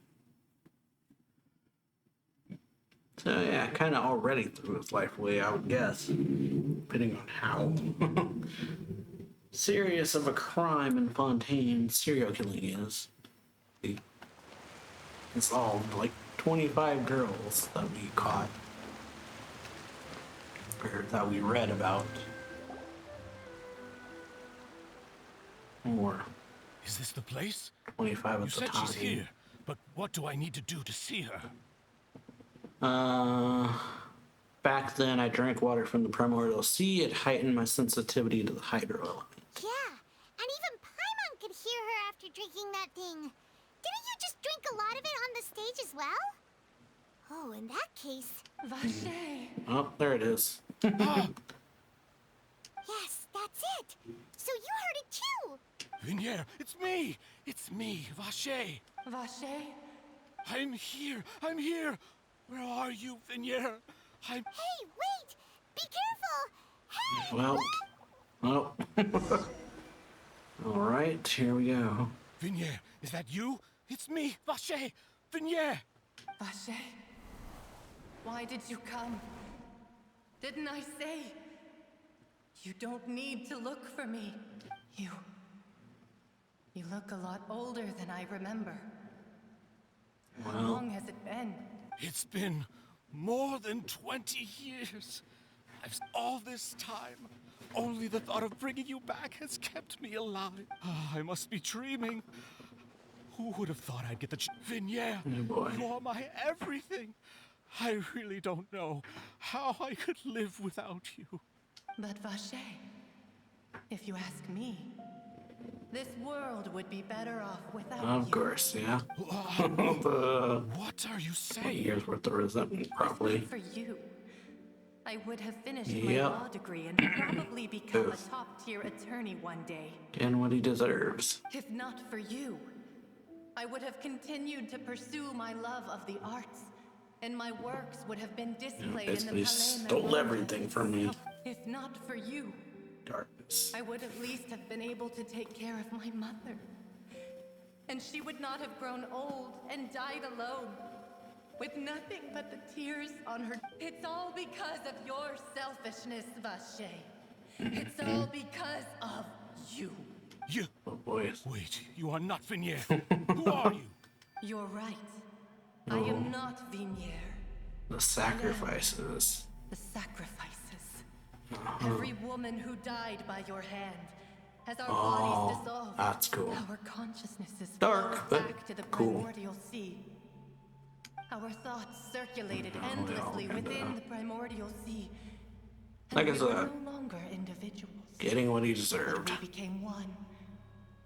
So yeah, kind of already threw his life away, I would guess. Depending on how serious of a crime in Fontaine serial killing is. It's all like 25 girls that we caught. Or that we read about. Or Is this the place? 25 You at the said time. she's here, but what do I need to do to see her? Back then I drank water from the primordial sea. It heightened my sensitivity to the hydro element. Yeah, and even Paimon could hear her after drinking that thing. Didn't you just drink a lot of it on the stage as well? Oh, in that case... Vacher. Oh, there it is. Yes, that's it. So you heard it too. Vignier, it's me, Vacher. Vacher? I'm here. Where are you, Vignier? Hey, wait! Be careful! Hey! Well, oh. Alright, here we go. Vignier, is that you? It's me, Vacher. Vignier. Vacher? Why did you come? Didn't I say? You don't need to look for me. You look a lot older than I remember. How long has it been? It's been more than 20 years. All this time, only the thought of bringing you back has kept me alive. I must be dreaming. Who would have thought I'd get the Vignier, you are my everything. I really don't know how I could live without you. But Vacher, if you ask me, this world would be better off without you. Of course, yeah. What are you saying? 20 years worth of resentment, probably. For you. I would have finished my Yep. law degree and probably become a top-tier attorney one day. And what he deserves. If not for you, I would have continued to pursue my love of the arts, and my works would have been displayed in the Basically Palais stole Merveille everything from me. itself. If not for you, Darkness. I would at least have been able to take care of my mother. And she would not have grown old and died alone, with nothing but the tears on her. It's all because of your selfishness, Vache. It's all because of you. You. Oh boy. Wait, you are not Vignier. Who are you? You're right. I am not Vignier. The sacrifices. The sacrifices. Every woman who died by your hand. As our bodies dissolve, that's cool. Our consciousnesses Dark, flow but back to the cool. primordial sea. Our thoughts circulated endlessly within the primordial sea. And Like I we were said, no longer individuals. getting what he deserved. We became one.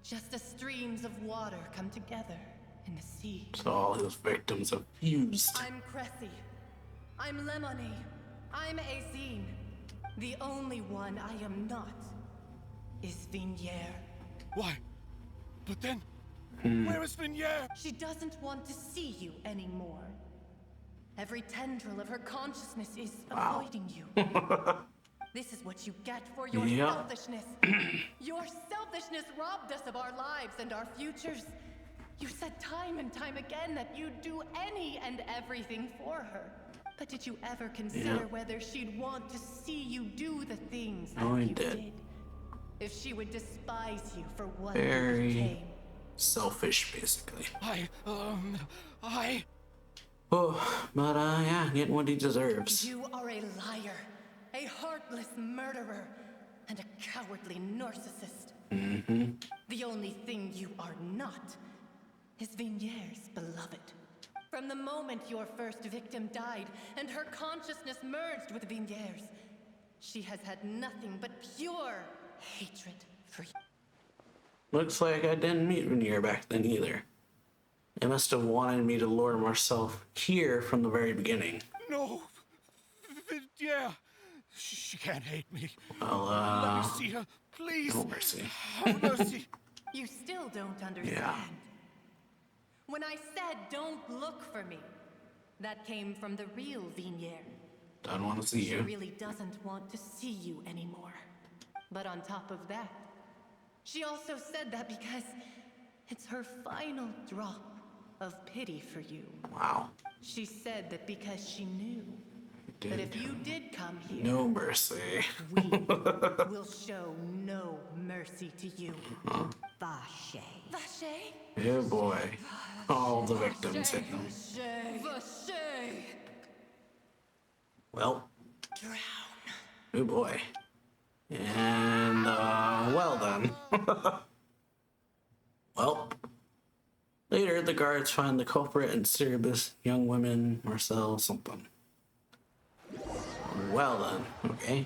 Just as streams of water come together in the sea. So all his victims have fused. I'm Cressy. I'm Lemony. I'm Azine. The only one I am not is Vignier. Why? But then, where is Vignier? She doesn't want to see you anymore. Every tendril of her consciousness is avoiding you. This is what you get for your selfishness. Your selfishness robbed us of our lives and our futures. You said time and time again that you'd do any and everything for her. But did you ever consider whether she'd want to see you do the things that you did? If she would despise you for what you Very became. selfish, basically. I. Oh, but yeah, getting what he deserves. You are a liar, a heartless murderer, and a cowardly narcissist. Mm-hmm. The only thing you are not is Vignier's beloved. From the moment your first victim died and her consciousness merged with Vignier's, she has had nothing but pure hatred for you. Looks like I didn't meet Vignier back then either. They must have wanted me to lure myself here from the very beginning. No. Vignier. She can't hate me. Well, let me see her, please. No mercy. Have mercy. You still don't understand. Yeah. When I said don't look for me, that came from the real Vignier. Don't want to see She you. really doesn't want to see you anymore. But on top of that, she also said that because it's her final drop of pity for you. Wow. She said that because she knew that if you did come here, No mercy. we will show no mercy to you. Vache. Vache? Oh boy. All the victims hit them. Vache. Well. Oh boy. And, well then. Well. Later, the guards find the culprit and Cerebus, young women, Marcel, something. Well then, okay.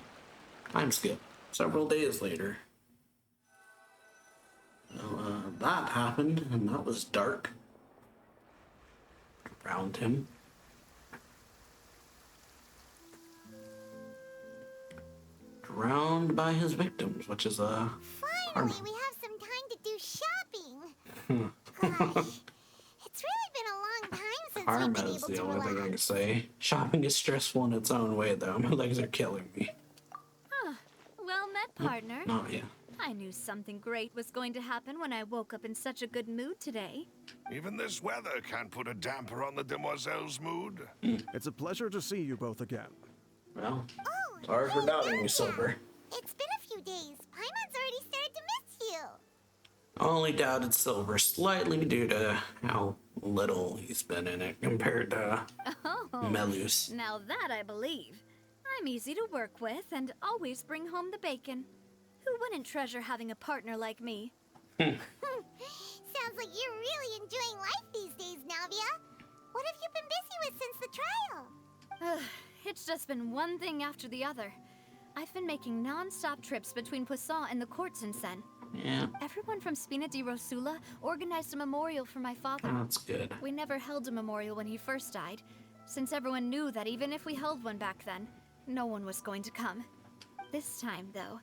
Time skip. Several days later. Well, that happened, and that was dark. Around him. Drowned by his victims, which is Finally, we have some time to do shopping. Gosh, it's really been a long time since we've Karma been is able the to only thing I relax. can say. Shopping is stressful in its own way, though. My legs are killing me. Well met, partner. Not yet. I knew something great was going to happen when I woke up in such a good mood today. Even this weather can't put a damper on the demoiselle's mood. It's a pleasure to see you both again. Well, sorry for doubting you, Silver. It's been a few days. Paimon's already started to miss you. Only doubted Silver slightly due to how little he's been in it compared to Oh, Melus. now that I believe. I'm easy to work with and always bring home the bacon. Who wouldn't treasure having a partner like me? Sounds like you're really enjoying life these days, Navia. What have you been busy with since the trial? It's just been one thing after the other. I've been making non-stop trips between Poisson and the courts in Sen. Yeah. Everyone from Spina di Rosula organized a memorial for my father. Oh, that's good. We never held a memorial when he first died, since everyone knew that even if we held one back then, no one was going to come. This time, though,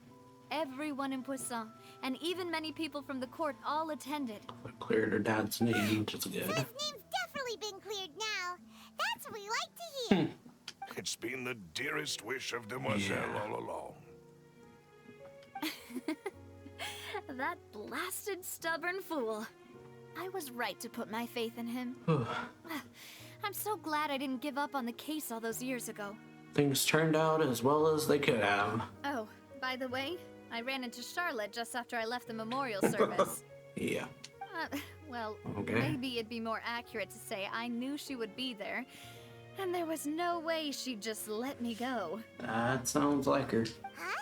everyone in Poisson, and even many people from the court, all attended. Cleared her dad's name, which is good. His name's definitely been cleared now. That's what we like to hear. It's been the dearest wish of Demoiselle all along. That blasted stubborn fool. I was right to put my faith in him. I'm so glad I didn't give up on the case all those years ago. Things turned out as well as they could have. Oh, by the way, I ran into Charlotte just after I left the memorial service. Yeah. Well, Okay. maybe it'd be more accurate to say I knew she would be there, and there was no way she'd just let me go. That sounds like her. Huh?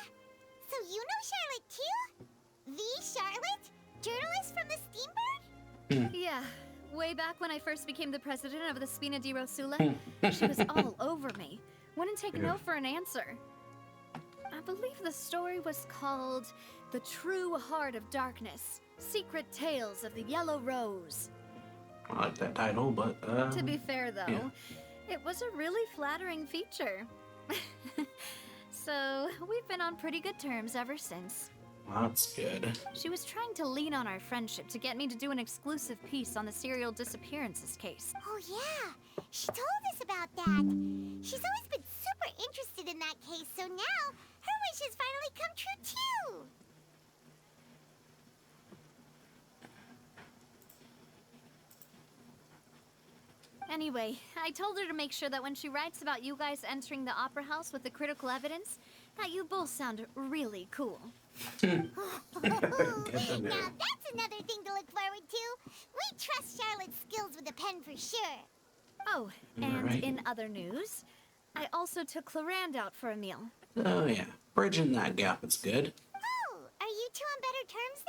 So you know Charlotte too? The Charlotte? Journalist from the Steambird? Yeah, way back when I first became the president of the Spina di Rosula, she was all over me. Wouldn't take no for an answer. I believe the story was called The True Heart of Darkness, Secret Tales of the Yellow Rose. I like that title, but To be fair, though, yeah. it was a really flattering feature. So, we've been on pretty good terms ever since. That's good. She was trying to lean on our friendship to get me to do an exclusive piece on the serial disappearances case. Oh yeah, she told us about that. She's always been super interested in that case, so now her wish has finally come true too. Anyway, I told her to make sure that when she writes about you guys entering the opera house with the critical evidence, that you both sound really cool. Now that's another thing to look forward to. We trust Charlotte's skills with a pen for sure. Oh, and Alright. in other news, I also took Clarand out for a meal. Oh yeah, bridging that gap is good. Oh, are you two on better terms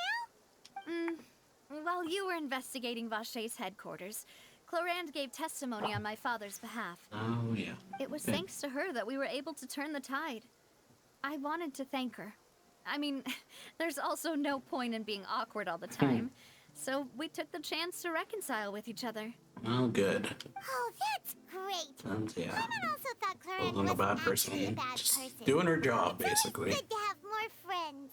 now? While you were investigating Vaché's headquarters, Clarand gave testimony on my father's behalf. Oh yeah. It was Good. thanks to her that we were able to turn the tide. I wanted to thank her. I mean, there's also no point in being awkward all the time. So we took the chance to reconcile with each other. Oh good. Oh, that's great. Sounds yeah. Paimon also thought Clarence Wasn't a bad actually a person. bad Just person. doing her job, basically. Good to have more friends.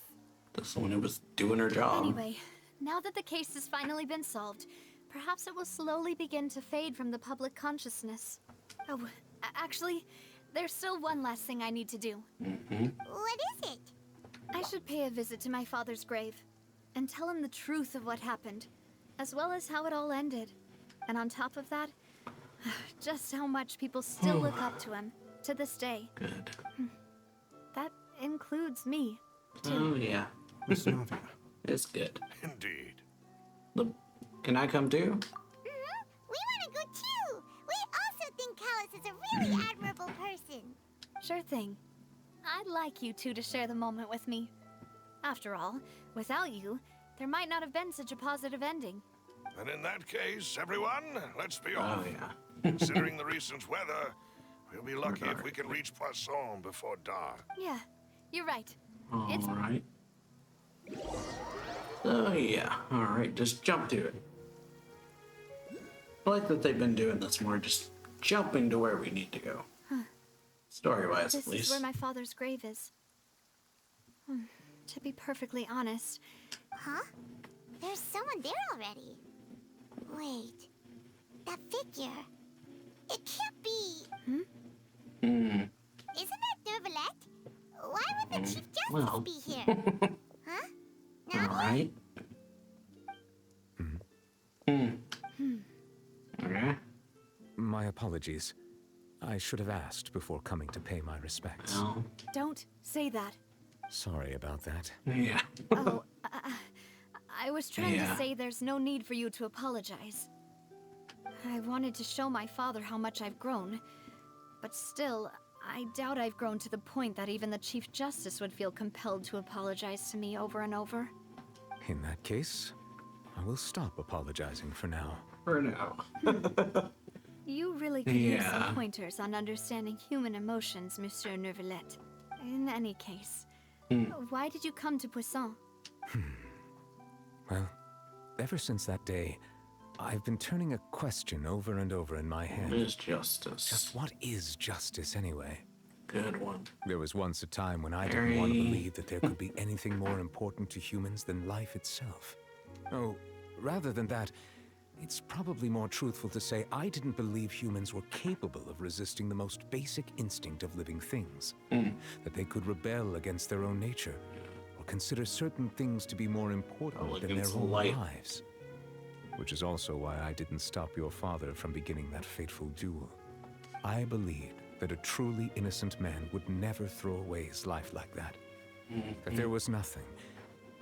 This one who was doing her job. Anyway, now that the case has finally been solved, perhaps it will slowly begin to fade from the public consciousness. Oh, actually, there's still one last thing I need to do. What is it? I should pay a visit to my father's grave and tell him the truth of what happened, as well as how it all ended. And on top of that, just how much people still look up to him to this day. Good. That includes me, too. Oh yeah. Miss Navia. It's good. Indeed. Look, can I come too? We want to go too. We also think Callus is a really admirable person. Sure thing. I'd like you two to share the moment with me. After all, without you, there might not have been such a positive ending. And in that case, everyone, let's be off. Oh yeah. Considering the recent weather, we'll be lucky if we can reach Poisson before dark. Yeah, you're right. All right. Oh yeah. All right. Just jump to it. I like that they've been doing this more, just jumping to where we need to go. Story-wise, This at least. is where my father's grave is. To be perfectly honest, Huh? There's someone there already. Wait. That figure. It can't be. Isn't that Nervalette? Why would the Chief Justice well. be here? Huh? All right. Okay. My apologies. I should have asked before coming to pay my respects. No. don't say that. Sorry about that. Yeah. Oh, I was trying Yeah. to say there's no need for you to apologize. I wanted to show my father how much I've grown, but still, I doubt I've grown to the point that even the Chief Justice would feel compelled to apologize to me over and over. In that case, I will stop apologizing for now. For now. You really could use Yeah. some pointers on understanding human emotions, Monsieur Nervalette. In any case, why did you come to Poisson? Well, ever since that day, I've been turning a question over and over in my head. What is justice? Just what is justice, anyway? Good one. There was once a time when I didn't want to believe that there could be anything more important to humans than life itself. Oh, rather than that, it's probably more truthful to say I didn't believe humans were capable of resisting the most basic instinct of living things. That they could rebel against their own nature, or consider certain things to be more important than their own lives. Which is also why I didn't stop your father from beginning that fateful duel. I believed that a truly innocent man would never throw away his life like that. That there was nothing,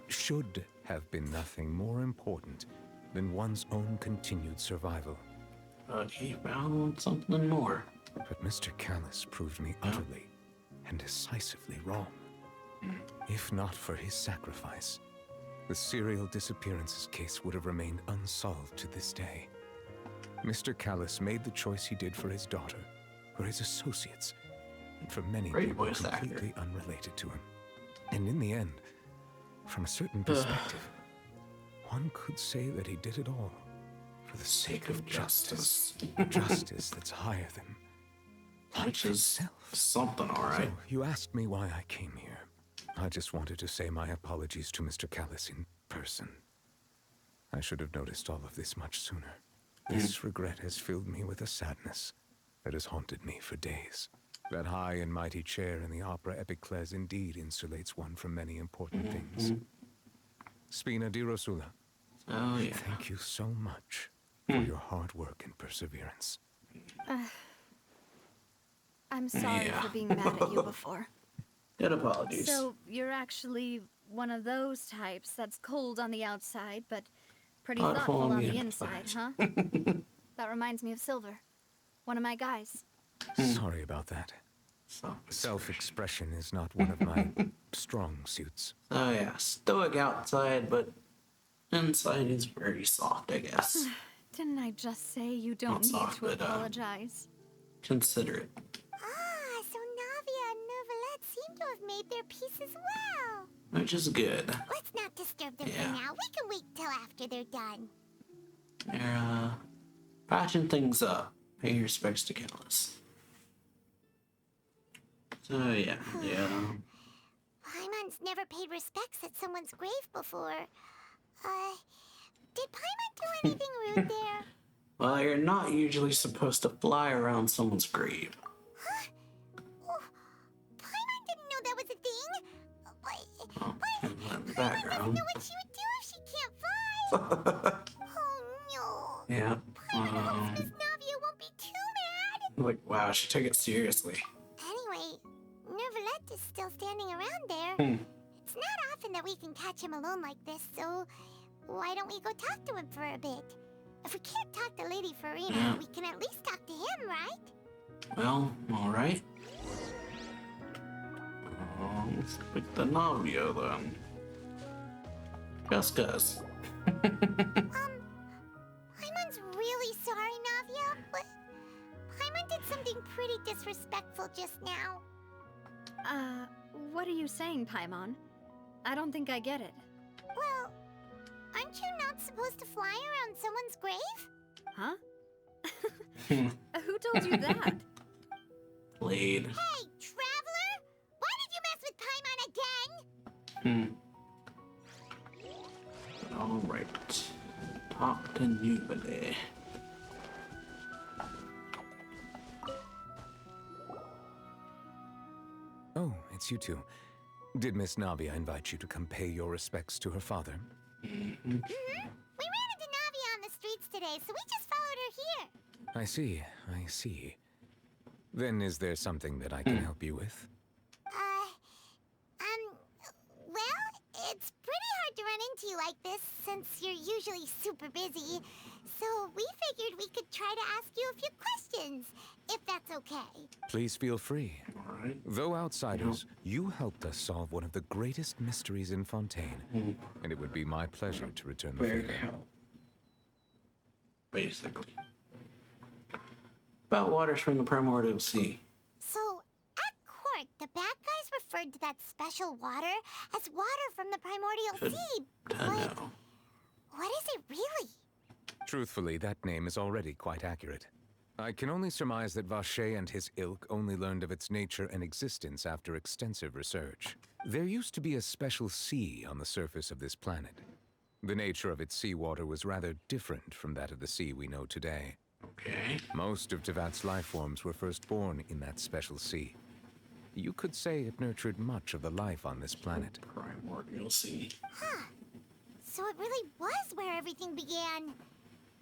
should have been nothing more important than one's own continued survival. But he found something more. But Mr. Callus proved me utterly and decisively wrong. If not for his sacrifice, the serial disappearances case would have remained unsolved to this day. Mr. Callus made the choice he did for his daughter, for his associates, and for many people completely unrelated to him. And in the end, from a certain perspective, one could say that he did it all for the sake of justice. Justice that's higher than life itself. Something, all right. So, you asked me why I came here. I just wanted to say my apologies to Mr. Callus in person. I should have noticed all of this much sooner. This regret has filled me with a sadness that has haunted me for days. That high and mighty chair in the opera Epiclese indeed insulates one from many important things. Spina di Rosula. Oh, yeah. Thank you so much for your hard work and perseverance. I'm sorry for being mad at you before. Good apologies. So, you're actually one of those types that's cold on the outside, but pretty thoughtful on the inside, huh? That reminds me of Silver, one of my guys. Sorry about that. Self-expression is not one of my strong suits. Oh yeah, stoic outside, but inside he's very soft, I guess. Didn't I just say you don't Not need soft, to but, apologize? Considerate. Ah, so Navia and Neuvillette seem to have made their peace as well. Which is good. Let's not disturb them for now. We can wait till after they're done. They're, patching things up. Pay your respects to Callus. So, yeah. Paimon's never paid respects at someone's grave before. Did Paimon do anything rude there? Well, you're not usually supposed to fly around someone's grave. Huh? Oh, Paimon didn't know that was a thing. In the Paimon background. doesn't know what she would do if she can't fly. Oh no. Yeah. Paimon hopes Miss Navia won't be too mad. Like, wow, she took it seriously. Anyway, Neuvillette is still standing around there. It's not often that we can catch him alone like this, so why don't we go talk to him for a bit? If we can't talk to Lady Farina, we can at least talk to him, right? Well, alright. Let's pick the Navia then. Just cuz. Paimon's really sorry, Navia, but Paimon did something pretty disrespectful just now. What are you saying, Paimon? I don't think I get it. Well, aren't you not supposed to fly around someone's grave? Huh? Who told you that? Played. Hey, traveler! Why did you mess with Paimon again? Alright. Talk to Nubile. Oh, it's you two. Did Miss Navia invite you to come pay your respects to her father? We ran into Navia on the streets today, so we just followed her here. I see. Then is there something that I can help you with? Well, it's pretty hard to run into you like this since you're usually super busy. So we figured we could try to ask you a few questions, if that's okay. Please feel free. Though outsiders, you helped us solve one of the greatest mysteries in Fontaine, and it would be my pleasure to return the favor. Basically. About waters from the primordial sea. So, at court, the bad guys referred to that special water as water from the primordial sea. But what is it really? Truthfully, that name is already quite accurate. I can only surmise that Vacher and his ilk only learned of its nature and existence after extensive research. There used to be a special sea on the surface of this planet. The nature of its seawater was rather different from that of the sea we know today. Okay. Most of Tevat's life forms were first born in that special sea. You could say it nurtured much of the life on this planet. Primordial Sea. Huh. So it really was where everything began.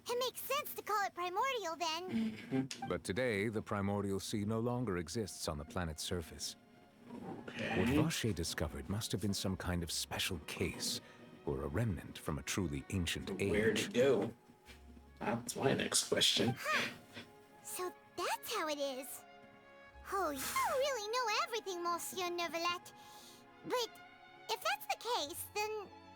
It makes sense to call it primordial then. But today, the Primordial Sea no longer exists on the planet's surface. Okay. What Vacher discovered must have been some kind of special case, or a remnant from a truly ancient age. Where'd it go? That's my next question. So that's how it is. Oh, you really know everything, Monsieur Neuvillette. But if that's the case, then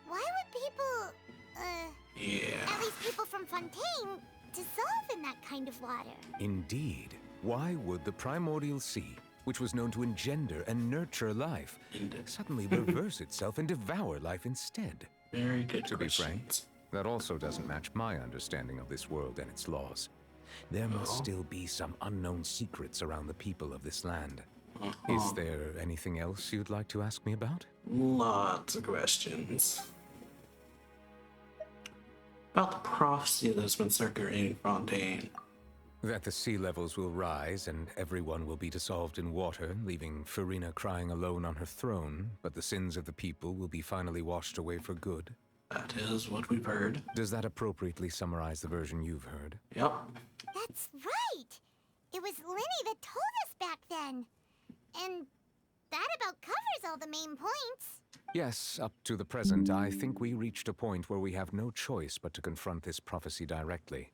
why would people, at least people from Fontaine, dissolve in that kind of water? Indeed. Why would the Primordial Sea, which was known to engender and nurture life, suddenly reverse itself and devour life instead? Very good To be questions. frank, that also doesn't match my understanding of this world and its laws. There must still be some unknown secrets around the people of this land. Is there anything else you'd like to ask me about? Lots of questions. About the prophecy that's been circulating Fontaine. That the sea levels will rise and everyone will be dissolved in water, leaving Farina crying alone on her throne, but the sins of the people will be finally washed away for good. That is what we've heard. Does that appropriately summarize the version you've heard? Yep. That's right! It was Linny that told us back then. And that about covers all the main points. Yes, up to the present, I think we reached a point where we have no choice but to confront this prophecy directly.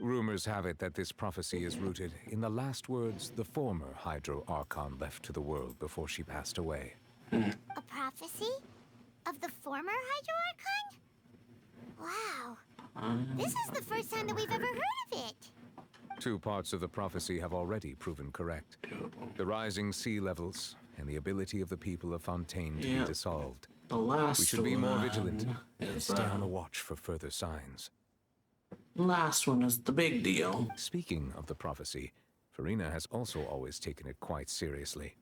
Rumors have it that this prophecy is rooted in the last words the former Hydro Archon left to the world before she passed away. A prophecy? Of the former Hydro Archon? Wow. This is the first time that we've ever heard of it. Two parts of the prophecy have already proven correct. The rising sea levels and the ability of the people of Fontaine to be dissolved. The last We should be more one vigilant and is, stay on the watch for further signs. Last one is the big deal. Speaking of the prophecy, Farina has also always taken it quite seriously.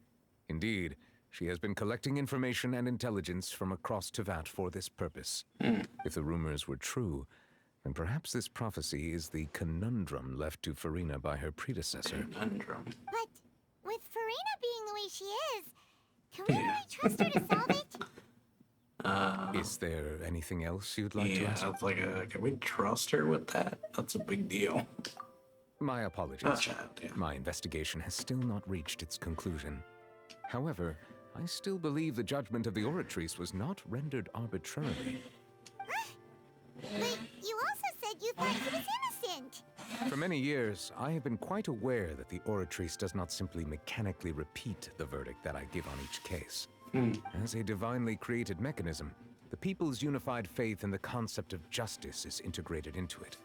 Indeed, she has been collecting information and intelligence from across Tevat for this purpose. If the rumors were true, then perhaps this prophecy is the conundrum left to Farina by her predecessor. Conundrum. But with Farina being the way she is, can we really trust her to solve it? Is there anything else you'd like to ask? Yeah, it's like can we trust her with that? That's a big deal. My apologies. My investigation has still not reached its conclusion. However, I still believe the judgment of the Oratrice was not rendered arbitrarily. But you also said you thought he was innocent. For many years, I have been quite aware that the Oratrice does not simply mechanically repeat the verdict that I give on each case. As a divinely created mechanism, the people's unified faith in the concept of justice is integrated into it.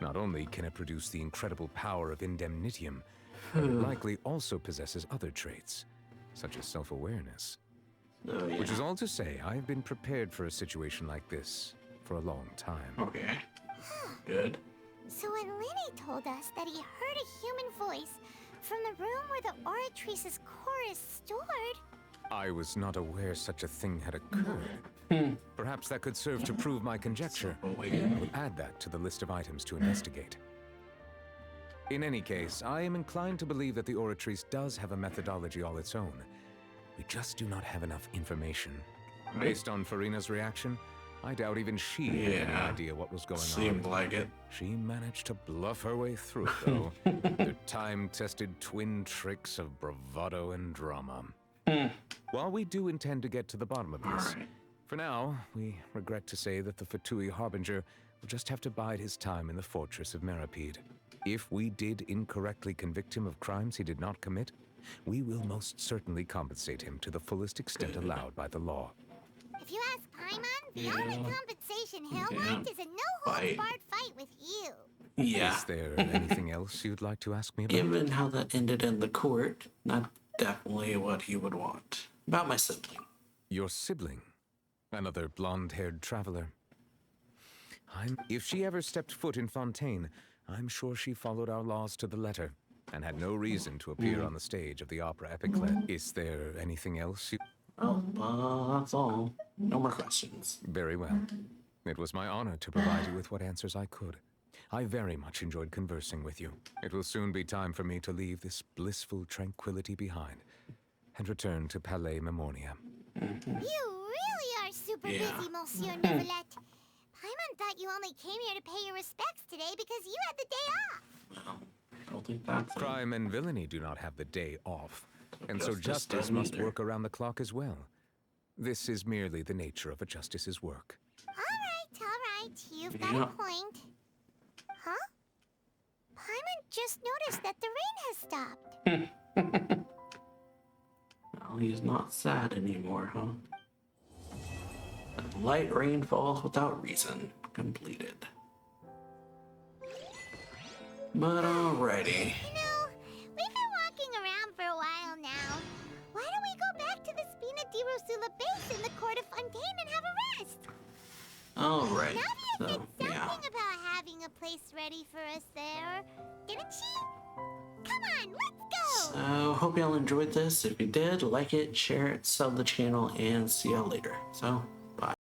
Not only can it produce the incredible power of indemnitium, but it likely also possesses other traits, such as self-awareness. Which is all to say, I have been prepared for a situation like this for a long time. Okay. Good. So when Linny told us that he heard a human voice from the room where the Oratrice's core is stored... I was not aware such a thing had occurred. Perhaps that could serve to prove my conjecture. I will add that to the list of items to investigate. In any case, I am inclined to believe that the Oratrice does have a methodology all its own. We just do not have enough information. Based on Farina's reaction, I doubt even she had any idea what was going on. Seemed like it. She managed to bluff her way through it, though. The time-tested twin tricks of bravado and drama. While we do intend to get to the bottom of this, for now, we regret to say that the Fatui Harbinger will just have to bide his time in the fortress of Meripede. If we did incorrectly convict him of crimes he did not commit, we will most certainly compensate him to the fullest extent allowed by the law. If you ask Paimon, the only compensation he'll want is a no-holds-barred fight with you. Yeah. Is there anything else you'd like to ask me about? Given how that ended in the court, not definitely what he would want. About my sibling. Your sibling? Another blonde-haired traveler? If she ever stepped foot in Fontaine, I'm sure she followed our laws to the letter and had no reason to appear on the stage of the opera epiclet. Is there anything else you... Oh, that's all. No more questions. Very well. It was my honor to provide you with what answers I could. I very much enjoyed conversing with you. It will soon be time for me to leave this blissful tranquility behind and return to Palais Memoria. You really are super busy, Monsieur Neuvillette. Paimon thought you only came here to pay your respects today because you had the day off. Well, I don't think that's it. Crime and villainy do not have the day off, and so justice must work around the clock as well. This is merely the nature of a justice's work. All right. You've got a point. Huh? Paimon just noticed that the rain has stopped. Well, he's not sad anymore, huh? Light rain falls without reason. Completed. But alrighty. You know, we've been walking around for a while now. Why don't we go back to the Spina di Rosula base in the Court of Fontaine and have a rest? Alright. Nadia So, said something about having a place ready for us there, didn't she? Come on, let's go! So, hope y'all enjoyed this. If you did, like it, share it, sub the channel, and see y'all later. So,